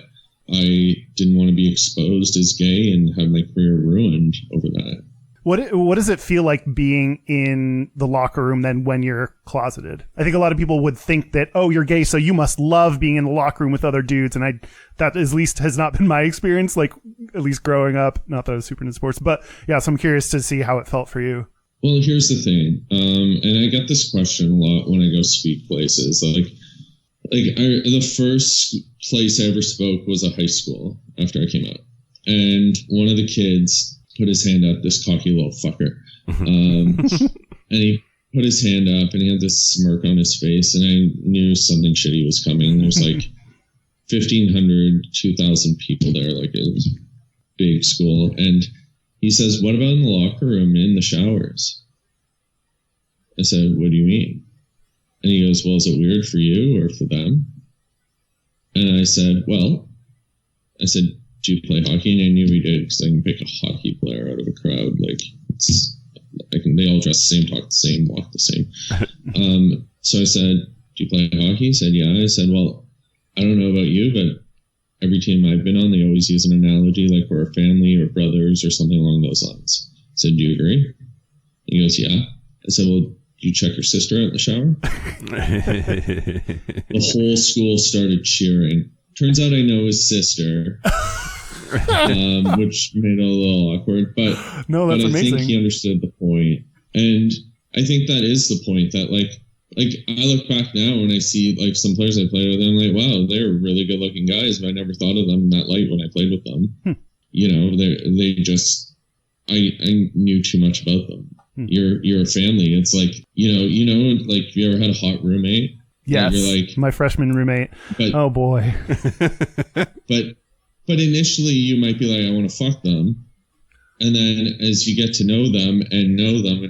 I didn't want to be exposed as gay and have my career ruined over that. What does it feel like being in the locker room then when you're closeted? I think a lot of people would think that, oh, you're gay, so you must love being in the locker room with other dudes. And that at least has not been my experience, at least growing up. Not that I was super into sports, but yeah, so I'm curious to see how it felt for you. Well, here's the thing. And I get this question a lot when I go speak places. The first place I ever spoke was a high school after I came out. And one of the kids put his hand up, this cocky little fucker. And he put his hand up and he had this smirk on his face, and I knew something shitty was coming. There's like 1,500, 2,000 people there, like it was a big school. And he says, "What about in the locker room, in the showers?" I said, "What do you mean?" And he goes, "Well, is it weird for you or for them?" And I said, "Do you play hockey?" And I knew he did, because I can pick a hockey player out of a crowd. Like, they all dress the same, talk the same, walk the same. So I said, "Do you play hockey?" He said, "Yeah." I said, "Well, I don't know about you, but every team I've been on, they always use an analogy like we're a family or brothers or something along those lines." I said, "Do you agree?" He goes, "Yeah." I said, "Well, do you check your sister out in the shower?" The whole school started cheering. Turns out I know his sister, which made it a little awkward. But No, that's I amazing. think he understood the point. And I think that is the point, that like I look back now and I see like some players I played with, and I'm like, wow, they're really good looking guys, but I never thought of them in that light when I played with them. You know, they just, I knew too much about them. You're a family. It's like, you know, like, have you ever had a hot roommate? Yes, You're like, my freshman roommate. but, Oh boy. but initially you might be like, I want to fuck them. And then as you get to know them and know them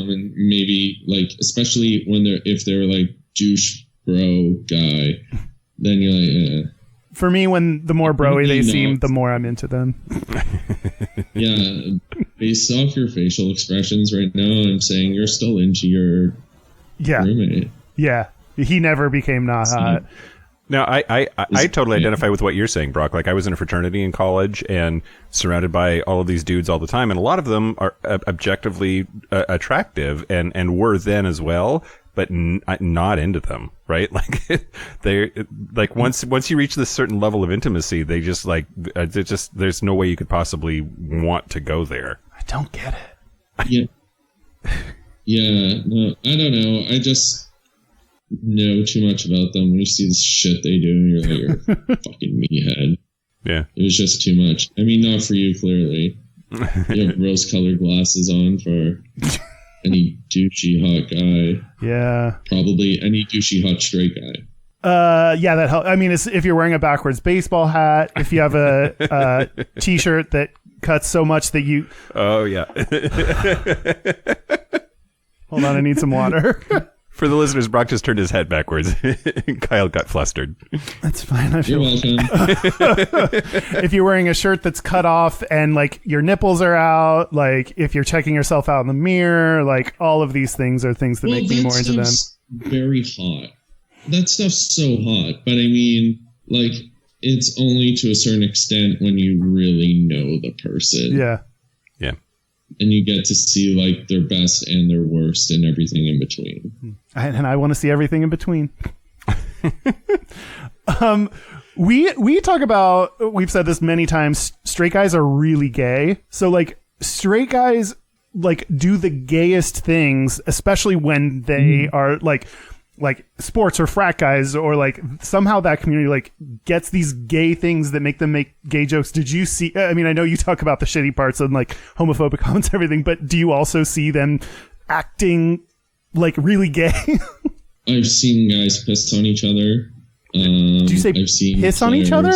and maybe like, especially when if they're like douche bro guy, then you're like, For me, when the more broy they Maybe seem, not. the more I'm into them. yeah, based off your facial expressions right now, I'm saying you're still into your Yeah. roommate. Yeah. He never became not hot. Now, I totally identify with what you're saying, Brock. Like, I was in a fraternity in college and surrounded by all of these dudes all the time, and a lot of them are objectively attractive and were then as well, but not into them, right? Like, they like once you reach this certain level of intimacy, they just like there's no way you could possibly want to go there. I don't get it. Yeah, no, I don't know. I just know too much about them. When you see the shit they do, you're like, you're a fucking meathead. Yeah. It was just too much. I mean, not for you, clearly. You have rose-colored glasses on for any douchey hot guy. Yeah. Probably any douchey hot straight guy. Yeah, that helps. I mean, if you're wearing a backwards baseball hat, if you have a t-shirt that cuts so much that you... Oh, yeah. Hold on, I need some water. For the listeners, Brock just turned his head backwards. Kyle got flustered. That's fine. I You're feel welcome. if you're wearing a shirt that's cut off and like your nipples are out, like if you're checking yourself out in the mirror, like all of these things are things that make me more into them. Very hot. That stuff's so hot, but I mean, like, it's only to a certain extent when you really know the person. Yeah. Yeah. And you get to see like their best and their worst and everything in between. And I want to see everything in between. We talk about, we've said this many times, straight guys are really gay. So like straight guys like do the gayest things, especially when they are like sports or frat guys, or like somehow that community like gets these gay things that make them make gay jokes. Did you see, I mean, I know you talk about the shitty parts and like homophobic comments and everything, but do you also see them acting like really gay? I've seen guys piss on each other. Do you say I've seen piss on each other?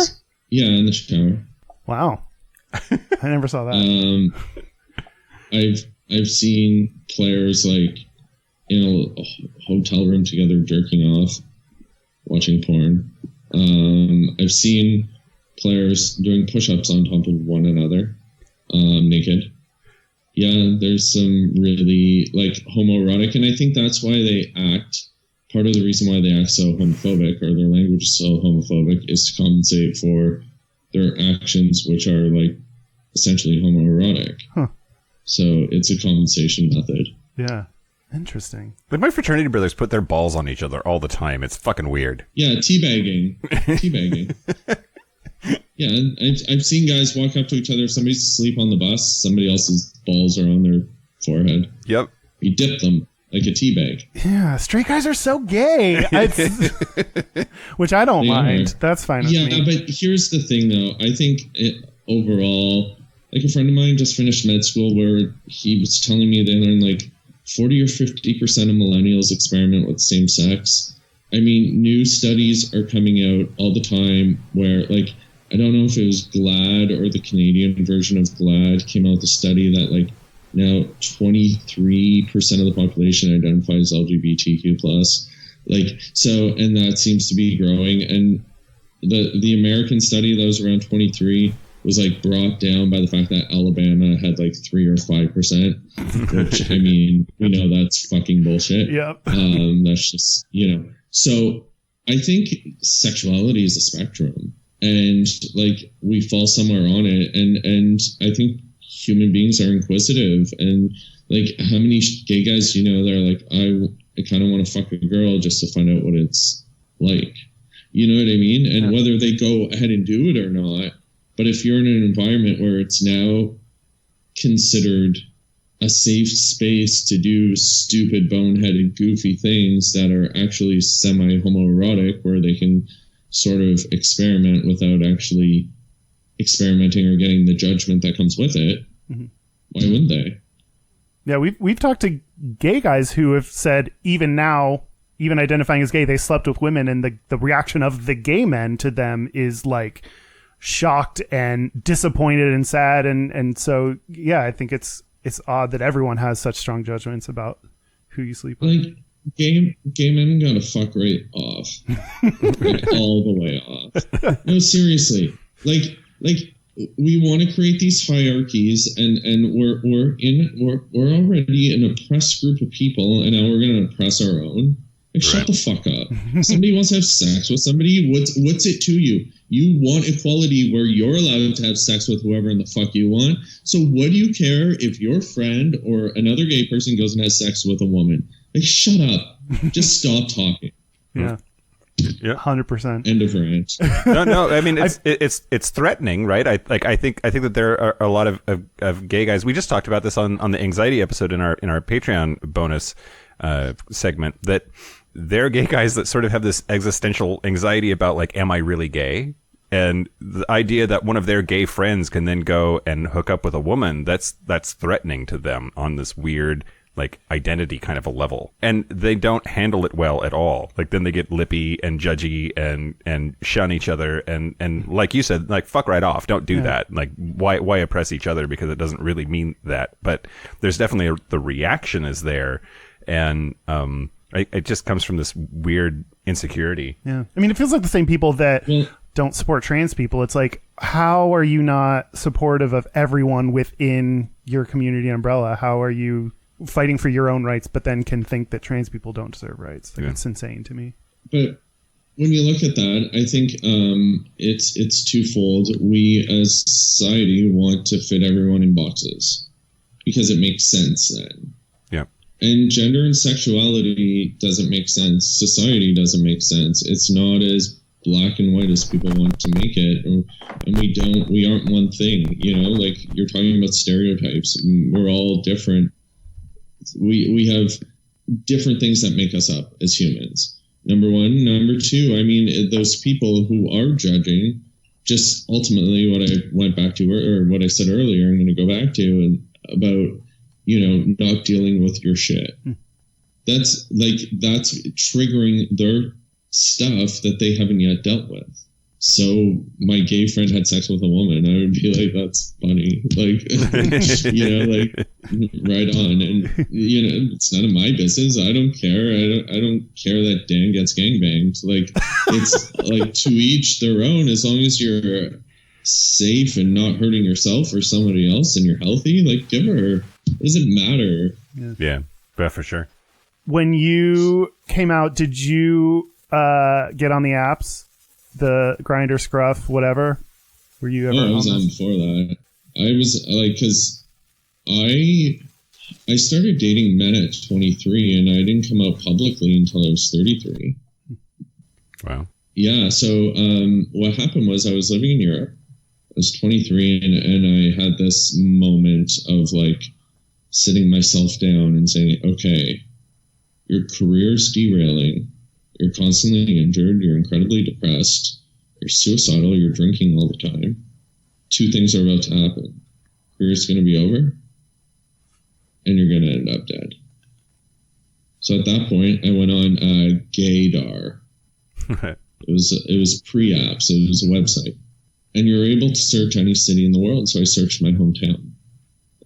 Yeah, in the shower. Wow. I never saw that. I've seen players like in a hotel room together jerking off, watching porn. I've seen players doing push-ups on top of one another, naked. Yeah, there's some really like homoerotic, and I think that's why they act. Part of the reason why they act so homophobic, or their language is so homophobic, is to compensate for their actions, which are like essentially homoerotic. Huh. So it's a compensation method. Yeah. Interesting. Like, my fraternity brothers put their balls on each other all the time. It's fucking weird. Yeah, teabagging. Teabagging. Yeah, and I've seen guys walk up to each other. If somebody's asleep on the bus, somebody else's balls are on their forehead. Yep. You dip them like a teabag. Yeah, straight guys are so gay. Which I don't They mind. are. That's fine with Yeah, me. but here's the thing, though. I think overall, like a friend of mine just finished med school where he was telling me they learn like 40 or 50% of millennials experiment with same sex. I mean, new studies are coming out all the time where, like, I don't know if it was GLAAD or the Canadian version of GLAAD came out with a study that, like, now 23% of the population identifies LGBTQ+. Like, so, and that seems to be growing. And the American study that was around 23 was, like, brought down by the fact that Alabama had, like, 3 or 5%, which, I mean, we know that's fucking bullshit. Yep. That's just, you know. So I think sexuality is a spectrum, and like we fall somewhere on it. And I think human beings are inquisitive, and like how many gay guys, you know, they're like, I kind of want to fuck a girl just to find out what it's like. You know what I mean? And whether they go ahead and do it or not, but if you're in an environment where it's now considered a safe space to do stupid, boneheaded, goofy things that are actually semi-homoerotic, where they can sort of experiment without actually experimenting or getting the judgment that comes with it, why wouldn't they? Yeah, we've talked to gay guys who have said even now, even identifying as gay, they slept with women, and the reaction of the gay men to them is like shocked and disappointed and sad, and so yeah, I think it's odd that everyone has such strong judgments about who you sleep with. Like, gay men gotta fuck right off. Like, all the way off. No, seriously. Like we want to create these hierarchies, and we're already an oppressed group of people, and now we're gonna oppress our own. Like, shut the fuck up. Somebody wants to have sex with somebody. What's it to you? You want equality where you're allowed to have sex with whoever in the fuck you want. So what do you care if your friend or another gay person goes and has sex with a woman? Like, shut up. Just stop talking. Yeah. Yeah, 100%. End of rant. No. I mean, it's threatening, right? I think that there are a lot of gay guys. We just talked about this on the anxiety episode in our Patreon bonus segment, that they're gay guys that sort of have this existential anxiety about, like, am I really gay? And the idea that one of their gay friends can then go and hook up with a woman, that's threatening to them on this weird, like, identity kind of a level. And they don't handle it well at all. Like, then they get lippy and judgy and shun each other. And like you said, like, fuck right off. Don't do that. Like, why oppress each other? Because it doesn't really mean that. But there's definitely the reaction is there. And, it just comes from this weird insecurity. Yeah. I mean, it feels like the same people that don't support trans people. It's like, how are you not supportive of everyone within your community umbrella? How are you fighting for your own rights, but then can think that trans people don't deserve rights? Like, it's insane to me. But when you look at that, I think it's twofold. We as society want to fit everyone in boxes because it makes sense then. And gender and sexuality doesn't make sense. Society doesn't make sense. It's not as black and white as people want to make it. And we aren't one thing, you know, like you're talking about stereotypes. We're all different. We have different things that make us up as humans. Number one. Number two, I mean, those people who are judging, just ultimately what I went back to, or what I said earlier, I'm going to go back to, and about, you know, not dealing with your shit. That's triggering their stuff that they haven't yet dealt with. So my gay friend had sex with a woman. I would be like, that's funny. Like, you know, like, right on. And, you know, it's none of my business. I don't care. I don't care that Dan gets gangbanged. Like, it's like to each their own, as long as you're safe and not hurting yourself or somebody else and you're healthy, like, give her. What does it matter? Yeah, for sure. When you came out, did you get on the apps? The Grindr, Scruff, whatever? Were you ever I was on before that. I was like, because I started dating men at 23 and I didn't come out publicly until I was 33. Wow. Yeah, so what happened was I was living in Europe. I was 23 and I had this moment of like sitting myself down and saying, okay, your career's derailing. You're constantly injured. You're incredibly depressed. You're suicidal. You're drinking all the time. Two things are about to happen. career's going to be over and you're going to end up dead. So at that point, I went on Gaydar. It was pre-apps. It was a website. And you were able to search any city in the world. So I searched my hometown.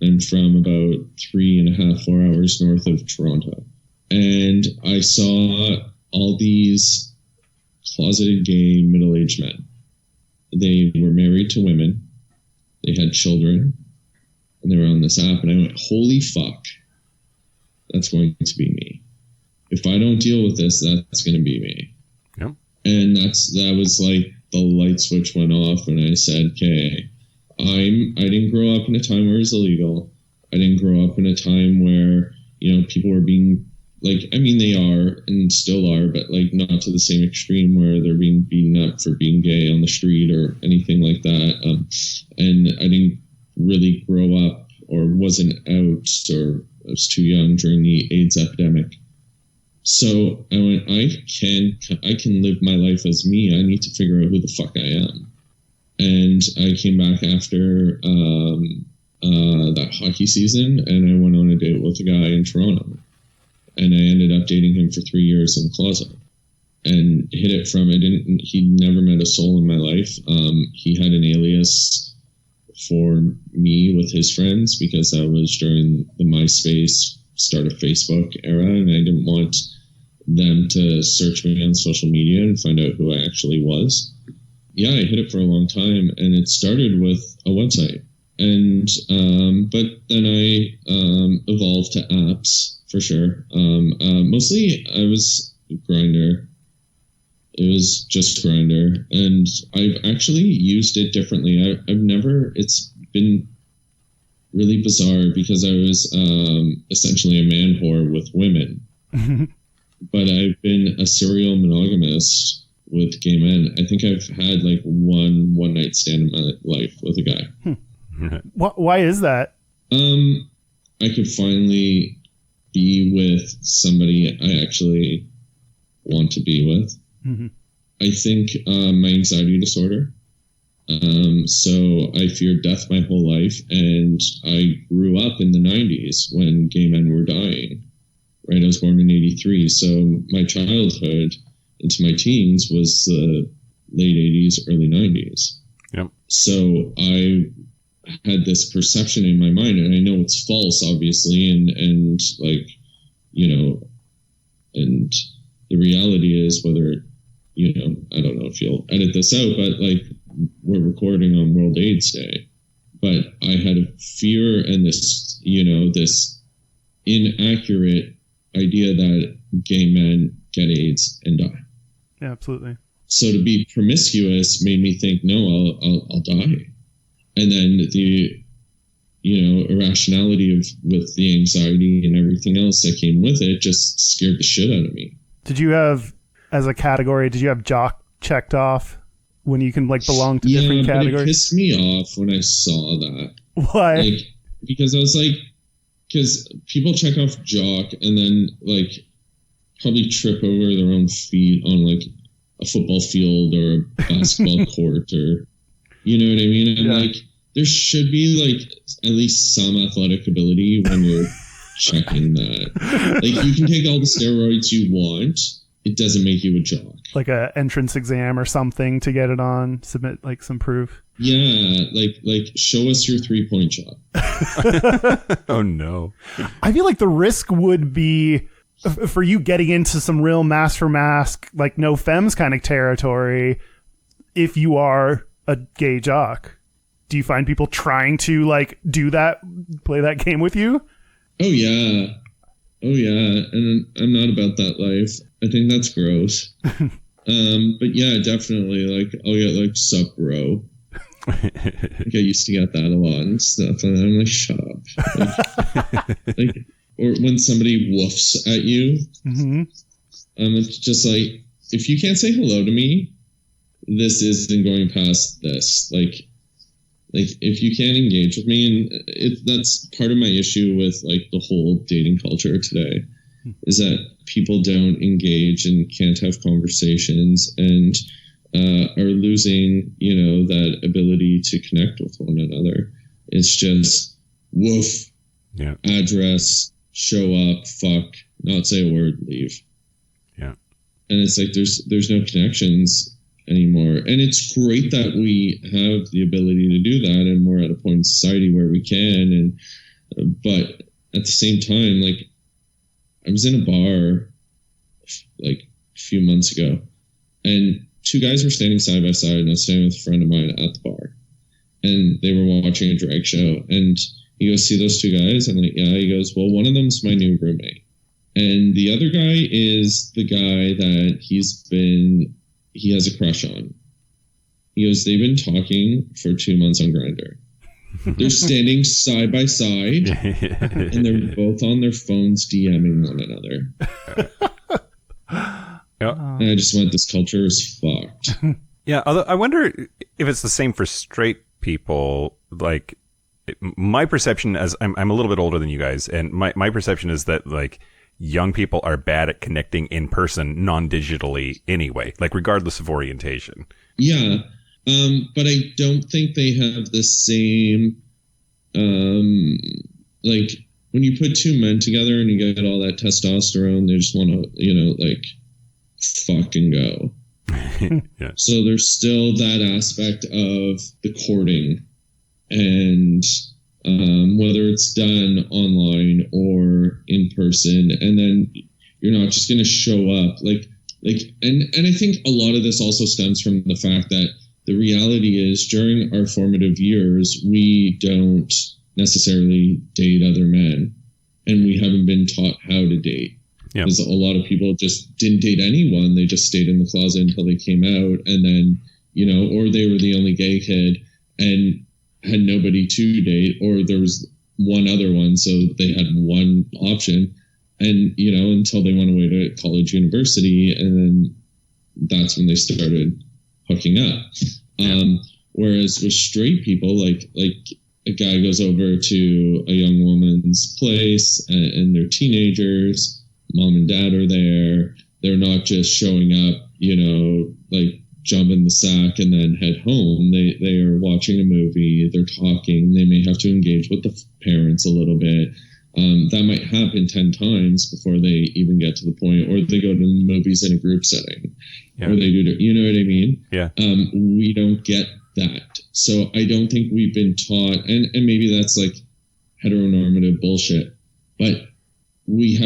I'm from about 3.5, 4 hours north of Toronto. And I saw all these closeted gay middle-aged men. They were married to women. They had children. And they were on this app. And I went, holy fuck. That's going to be me. If I don't deal with this, that's going to be me. Yep. And that was like the light switch went off, and I said, okay, I didn't grow up in a time where it was illegal. I didn't grow up in a time where, people were being like, I mean, they are and still are, but like not to the same extreme where they're being beaten up for being gay on the street or anything like that. And I didn't really grow up or wasn't out, or I was too young during the AIDS epidemic. So I went, I can live my life as me. I need to figure out who the fuck I am. And I came back after that hockey season, and I went on a date with a guy in Toronto. And I ended up dating him for 3 years in the closet. And hit it from, he'd never met a soul in my life. He had an alias for me with his friends because that was during the MySpace start of Facebook era, and I didn't want them to search me on social media and find out who I actually was. Yeah, I hid it for a long time, and it started with a website. And but then I evolved to apps for sure. Mostly I was Grindr. It was just Grindr, and I've actually used it differently. It's been really bizarre because I was essentially a man whore with women. But I've been a serial monogamist with gay men. I think I've had like one night stand in my life with a guy. Why is that? I could finally be with somebody I actually want to be with. Mm-hmm. I think my anxiety disorder. So I feared death my whole life, and I grew up in the 90s when gay men were dying. Right, I was born in 83, so my childhood into my teens was the late 80s, early 90s. Yep. So I had this perception in my mind, and I know it's false, obviously, and like, and the reality is whether, I don't know if you'll edit this out, but like, we're recording on World AIDS Day, but I had a fear and this, this inaccurate idea that gay men get AIDS and die. Yeah, absolutely. So to be promiscuous made me think, no, I'll die. And then the, irrationality with the anxiety and everything else that came with it just scared the shit out of me. Did you have, as a category, Jock checked off when you can like belong to different categories? But it pissed me off when I saw that. Why? Like, because I was like, because people check off Jock and then like probably trip over their own feet on like a football field or a basketball court, or you know what I mean? And like, there should be like at least some athletic ability when you're checking that. Like, you can take all the steroids you want, it doesn't make you a jock. Like a entrance exam or something to get it on, submit like some proof. Yeah, like show us your 3-point shot. Oh no. I feel like the risk would be for you getting into some real mask for mask, like no femmes kind of territory if you are a gay jock. Do you find people trying to like do that, play that game with you? Oh yeah. And I'm not about that life. I think that's gross. But yeah, definitely. Like, I'll get like, sup, bro. Like, I used to get that a lot and stuff, and I'm like, shut up. Like, or when somebody woofs at you, it's just like, if you can't say hello to me, this isn't going past this. Like if you can't engage with me, and that's part of my issue with like the whole dating culture today, is that people don't engage and can't have conversations and are losing, that ability to connect with one another. It's just woof, Yeah. address, show up, fuck, not say a word, leave. Yeah. And it's like there's no connections anymore. And it's great that we have the ability to do that, and we're at a point in society where we can. But at the same time, like, I was in a bar like a few months ago, and two guys were standing side by side, and I was standing with a friend of mine at the bar, and they were watching a drag show. And he goes, "See those two guys?" I'm like, "Yeah." He goes, "Well, one of them's my new roommate, and the other guy is the guy that he has a crush on." He goes, "They've been talking for 2 months on Grindr. They're standing side by side, and they're both on their phones DMing one another." Yeah. And I just went, this culture is fucked. Yeah, although I wonder if it's the same for straight people. Like, my perception, as I'm a little bit older than you guys, and my perception is that, like, young people are bad at connecting in person, non-digitally anyway, like, regardless of orientation. Yeah. But I don't think they have the same, like, when you put two men together and you get all that testosterone, they just want to, like, fuck and go. Yeah. So there's still that aspect of the courting, and whether it's done online or in person, and then you're not just going to show up and I think a lot of this also stems from the fact that the reality is, during our formative years, we don't necessarily date other men, and we haven't been taught how to date. Yeah. Because a lot of people just didn't date anyone. They just stayed in the closet until they came out, and then, or they were the only gay kid and had nobody to date, or there was one other one, so they had one option, and, until they went away to college, university, and then that's when they started hooking up. Whereas with straight people, like a guy goes over to a young woman's place, and they're teenagers, mom and dad are there. They're not just showing up, like jump in the sack and then head home. They are watching a movie. They're talking. They may have to engage with the parents a little bit. That might happen 10 times before they even get to the point, or they go to the movies in a group setting, or they do, you know what I mean? Yeah. We don't get that. So I don't think we've been taught, and maybe that's like heteronormative bullshit, but we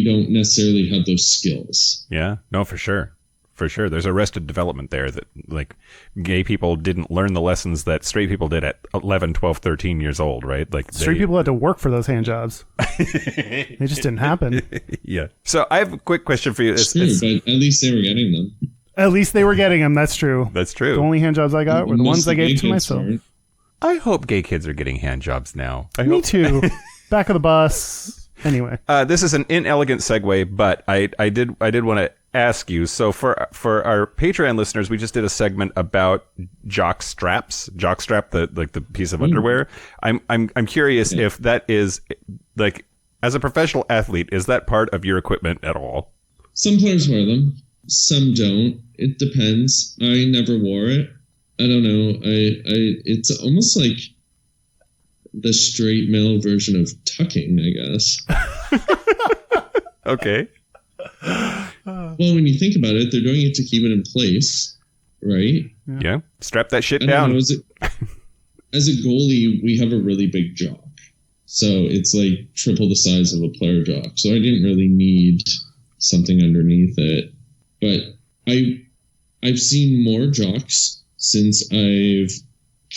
don't necessarily have those skills. Yeah. No, for sure. For sure. There's arrested development there that, like, gay people didn't learn the lessons that straight people did at 11, 12, 13 years old, right? Like, straight people had to work for those hand jobs. They just didn't happen. Yeah. So I have a quick question for you. It's true, but at least they were getting them. At least they were getting them. That's true. That's true. The only hand jobs I got were the ones I gave to myself. I hope gay kids are getting hand jobs now. Me too. Back of the bus. Anyway. This is an inelegant segue, but I did want to ask you. So for our Patreon listeners, we just did a segment about jock straps. Jock strap, the piece of underwear. I'm curious if that is, like, as a professional athlete, is that part of your equipment at all? Some players wear them, some don't. It depends. I never wore it. I don't know. It's almost like the straight male version of tucking, I guess. Okay. Well, when you think about it, they're doing it to keep it in place, right? Yeah. Strap that shit I don't down. know, as a goalie, we have a really big jock. So it's like triple the size of a player jock. So I didn't really need something underneath it. But I've seen more jocks since I've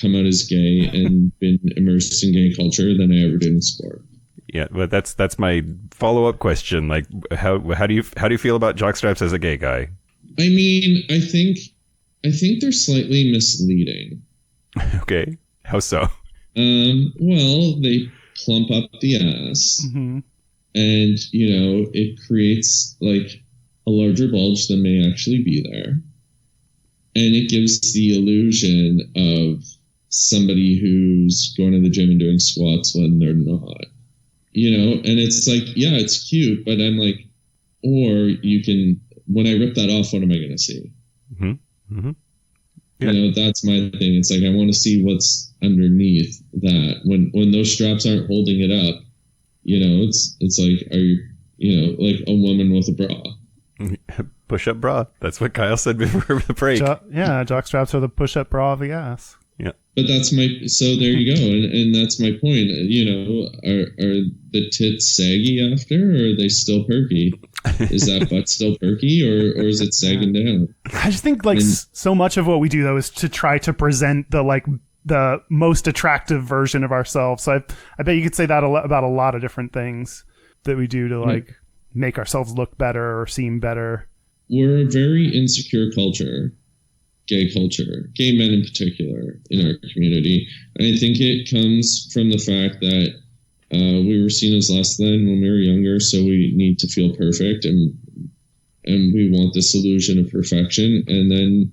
come out as gay and been immersed in gay culture than I ever did in sport. Yeah, but that's my follow-up question. Like, how do you feel about jock straps as a gay guy? I mean, I think they're slightly misleading. Okay, how so? Well, they plump up the ass, and it creates like a larger bulge than may actually be there, and it gives the illusion of somebody who's going to the gym and doing squats when they're not. And it's like, yeah, it's cute, but I'm like, or you can, when I rip that off, what am I going to see? Mm-hmm. Mm-hmm. Yeah. That's my thing. It's like, I want to see what's underneath that. When those straps aren't holding it up, it's like, are you, like a woman with a bra. Push-up bra. That's what Kyle said before the break. Jock straps are the push-up bra of the ass. Yeah. But so there you go. And that's my point. Are the tits saggy after, or are they still perky? Is that butt still perky, or is it sagging down? I just think so much of what we do though is to try to present the most attractive version of ourselves. So I bet you could say that about a lot of different things that we do to make ourselves look better or seem better. We're a very insecure culture, gay culture, gay men in particular in our community. And I think it comes from the fact that we were seen as less than when we were younger, so we need to feel perfect, and we want this illusion of perfection, and then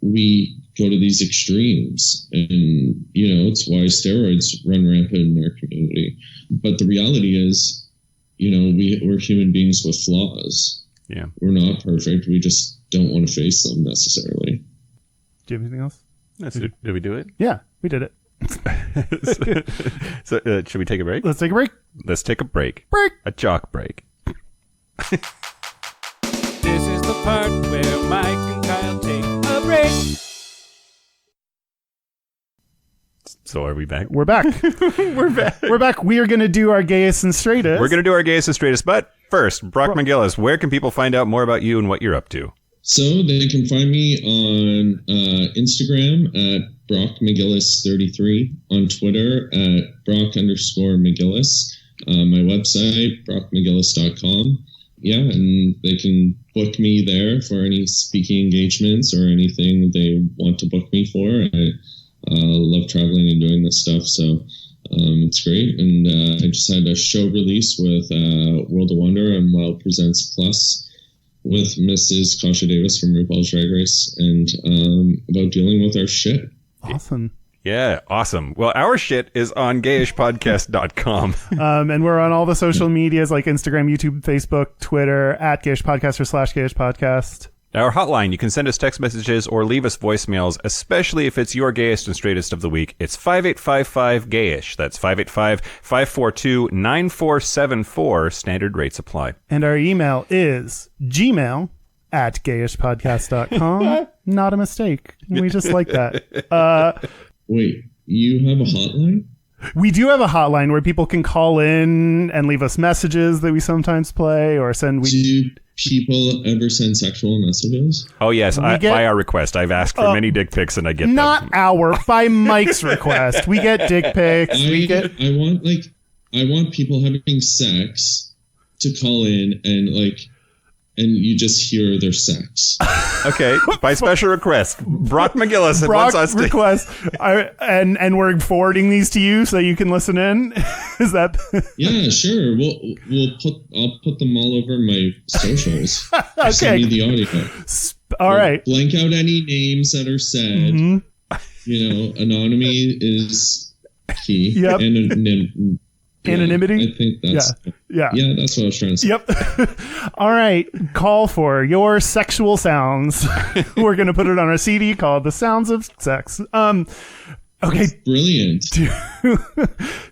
we go to these extremes, and it's why steroids run rampant in our community. But the reality is, we're human beings with flaws. Yeah, we're not perfect. We just don't want to face them necessarily. Do you have anything else? Did we do it? Yeah, we did it. So should we take a break? Let's take a break. Let's take a break. A jock break. This is the part where Mike and Kyle take a break. So are we back? We're back. We're back. We're back. We are going to do our Gayest and Straightest. We're going to do our Gayest and Straightest, but first, Brock McGillis, where can people find out more about you and what you're up to? So they can find me on Instagram at Brock McGillis 33, on Twitter at Brock_McGillis, my website, brockmcgillis.com. Yeah, and they can book me there for any speaking engagements or anything they want to book me for. I love traveling and doing this stuff, so it's great. And I just had a show release with World of Wonder and Wild Presents Plus with Mrs. Kasha Davis from RuPaul's Drag Race, and about dealing with our shit. Awesome. Yeah, awesome. Well, our shit is on gayishpodcast.com. And we're on all the social medias like Instagram, YouTube, Facebook, Twitter, at Gayish Podcast or /Gayish Podcast. Our hotline, you can send us text messages or leave us voicemails, especially if it's your gayest and straightest of the week. It's 5855-GAYISH. That's 585-542-9474. Standard rates apply. And our email is gmail@gayishpodcast.com. Not a mistake. We just like that. Wait, you have a hotline? We do have a hotline where people can call in and leave us messages that we sometimes play or send. Do people ever send sexual messages? Oh, yes. By our request. I've asked for many dick pics and I get not them. By Mike's request. We get dick pics. I want people having sex to call in and you just hear their sex. Okay, by special request. Brock McGillis wants us to... request. And we're forwarding these to you so you can listen in? Is that... Yeah, sure. I'll put them all over my socials. Okay. Send me the audio. All right. Blank out any names that are said. Mm-hmm. Anonymity is key. Yep. I Anonymity? think that's... Yeah, that's what I was trying to say. Yep. All right. Call for your sexual sounds. We're going to put it on our CD called The Sounds of Sex. Okay. That's brilliant.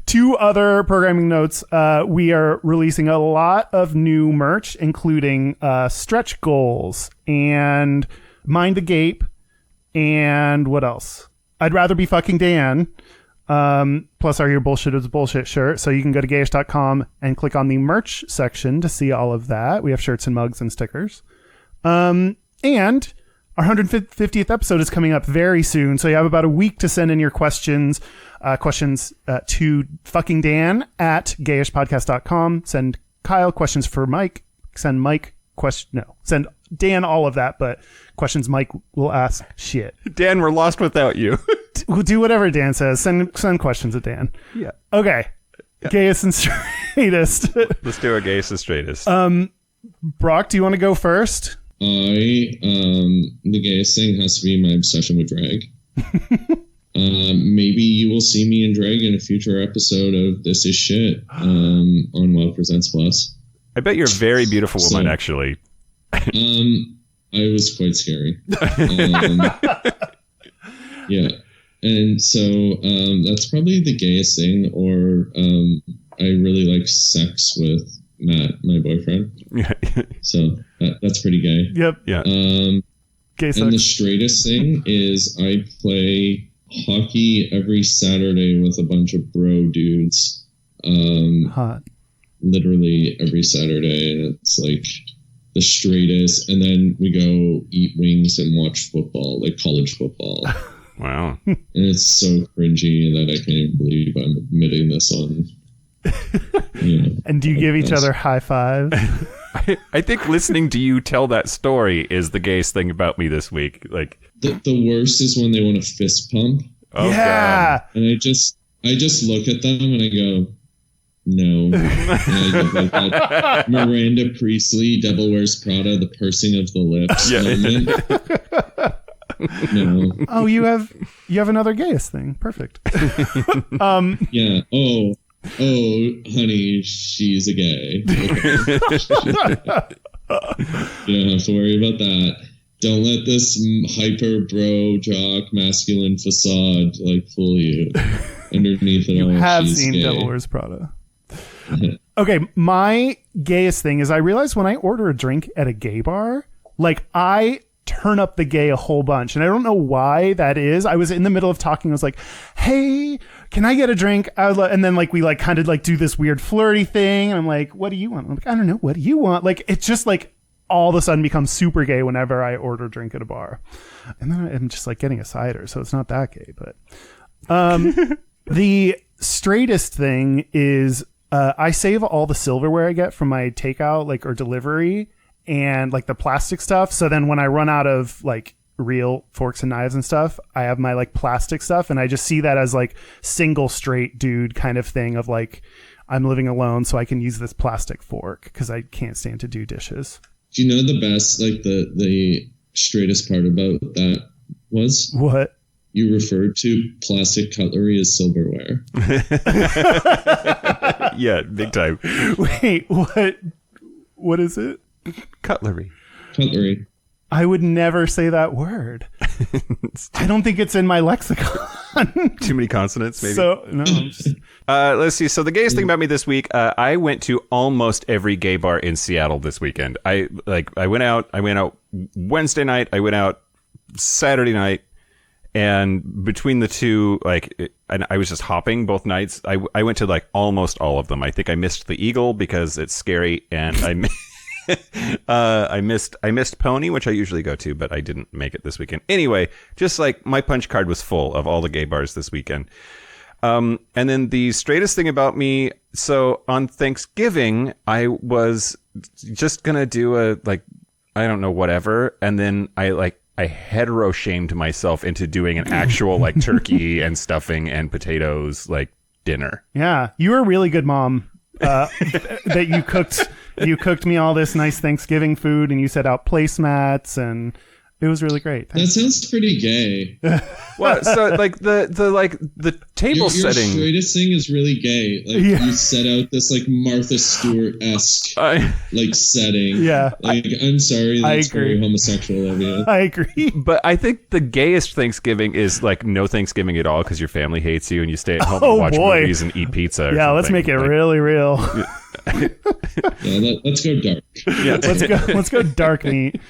Two other programming notes. We are releasing a lot of new merch, including stretch goals and Mind the Gape. And what else? I'd rather be fucking Dan. Plus our Your Bullshit is Bullshit shirt. So you can go to gayish.com and click on the merch section to see all of that. We have shirts and mugs and stickers. And our 150th episode is coming up very soon. So you have about a week to send in your questions, to fucking Dan at gayishpodcast.com. Send Kyle questions for Mike. Send Dan all of that, but questions Mike will ask shit. Dan, we're lost without you. We'll do whatever Dan says. Send questions to Dan. Yeah. Okay. Yeah. Gayest and straightest. Let's do our gayest and straightest. Brock, do you want to go first? The gayest thing has to be my obsession with drag. Maybe you will see me in drag in a future episode of This Is Shit on Wild Presents Plus. I bet you're a very beautiful woman, actually. I was quite scary. Yeah. And so that's probably the gayest thing. Or I really like sex with Matt, my boyfriend. So that's pretty gay. Yep. Yeah. Gay sex. And the straightest thing is I play hockey every Saturday with a bunch of bro dudes. Hot. Literally every Saturday. And it's like the straightest. And then we go eat wings and watch football, like college football. Wow. And it's so cringy that I can't even believe I'm admitting this on. And do you give each other high fives? I think listening to you tell that story is the gayest thing about me this week. Like The worst is when they want to fist pump. oh yeah. God. And I just look at them and I go, no. And I give like that Miranda Priestley, Devil Wears Prada, the pursing of the lips moment. No. Oh, you have another gayest thing. Perfect. Yeah. Oh, honey, she's a gay. Okay. You don't have to worry about that. Don't let this hyper bro jock masculine facade like fool you. Underneath it You all, have she's seen gay. Devil Wears Prada. Okay, my gayest thing is I realize when I order a drink at a gay bar, like I turn up the gay a whole bunch. And I don't know why that is. I was in the middle of talking. I was like, hey, can I get a drink? And then like we like kind of like do this weird flirty thing. And I'm like, what do you want? I'm like, I don't know. What do you want? Like, it's just like all of a sudden becomes super gay whenever I order a drink at a bar. And then I'm just like getting a cider. So it's not that gay. But the straightest thing is I save all the silverware I get from my takeout like or delivery and like the plastic stuff. So then when I run out of like real forks and knives and stuff, I have my like plastic stuff. And I just see that as like single straight dude kind of thing of like, I'm living alone so I can use this plastic fork because I can't stand to do dishes. Do you know the best, like the straightest part about that was? What? You referred to plastic cutlery as silverware. Yeah, big time. Wait, what is it? Cutlery. Cutlery. I would never say that word. I don't think it's in my lexicon. Too many consonants, maybe. So no. I'm just- Let's see. So the gayest thing about me this week, I went to almost every gay bar in Seattle this weekend. I went out Wednesday night. I went out Saturday night. And between the two, and I was just hopping both nights. I went to like almost all of them. I think I missed the Eagle because it's scary, and I missed Pony, which I usually go to, but I didn't make it this weekend. Anyway, just like my punch card was full of all the gay bars this weekend. And then the straightest thing about me. So on Thanksgiving, I was just gonna do a I don't know, whatever, and then I hetero shamed myself into doing an actual like turkey and stuffing and potatoes like dinner. Yeah, you were a really good mom. That you cooked me all this nice Thanksgiving food, and you set out placemats, and it was really great. That sounds pretty gay. Well, so like the table Your setting. straightest thing is really gay. Like Yeah. you set out this like Martha Stewart-esque like setting. Yeah. Like I'm sorry, I that's agree. very homosexual of you. I agree. But I think the gayest Thanksgiving is like no Thanksgiving at all because your family hates you and you stay at home Oh, and watch boy. movies and eat pizza. Or Yeah, let's something. make it Like, really real. Yeah, let's go dark. Yeah, Let's go dark meat.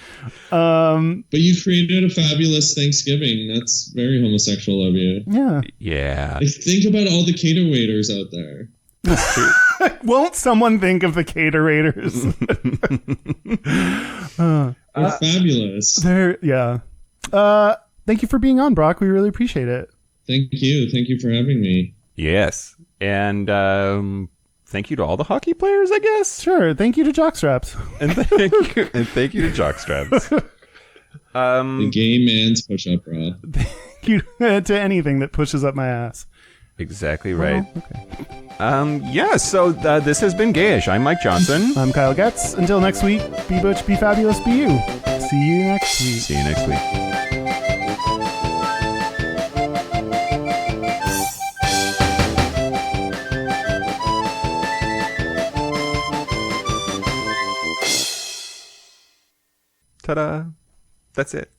But you created a fabulous Thanksgiving. That's very homosexual of you. Yeah. yeah. Like, think about all the cater waiters out there. Won't someone think of the caterators? They're fabulous. Yeah. Thank you for being on, Brock. We really appreciate it. Thank you. Thank you for having me. Yes, and thank you to all the hockey players, I guess. Sure. Thank you to Jockstraps. And thank you to Jockstraps. The gay man's push-up bra. Thank you to anything that pushes up my ass. Exactly right. Okay. Yeah. So this has been Gayish. I'm Mike Johnson. I'm Kyle Getz. Until next week, be butch, be fabulous, be you. See you next week. See you next week. Ta-da! That's it.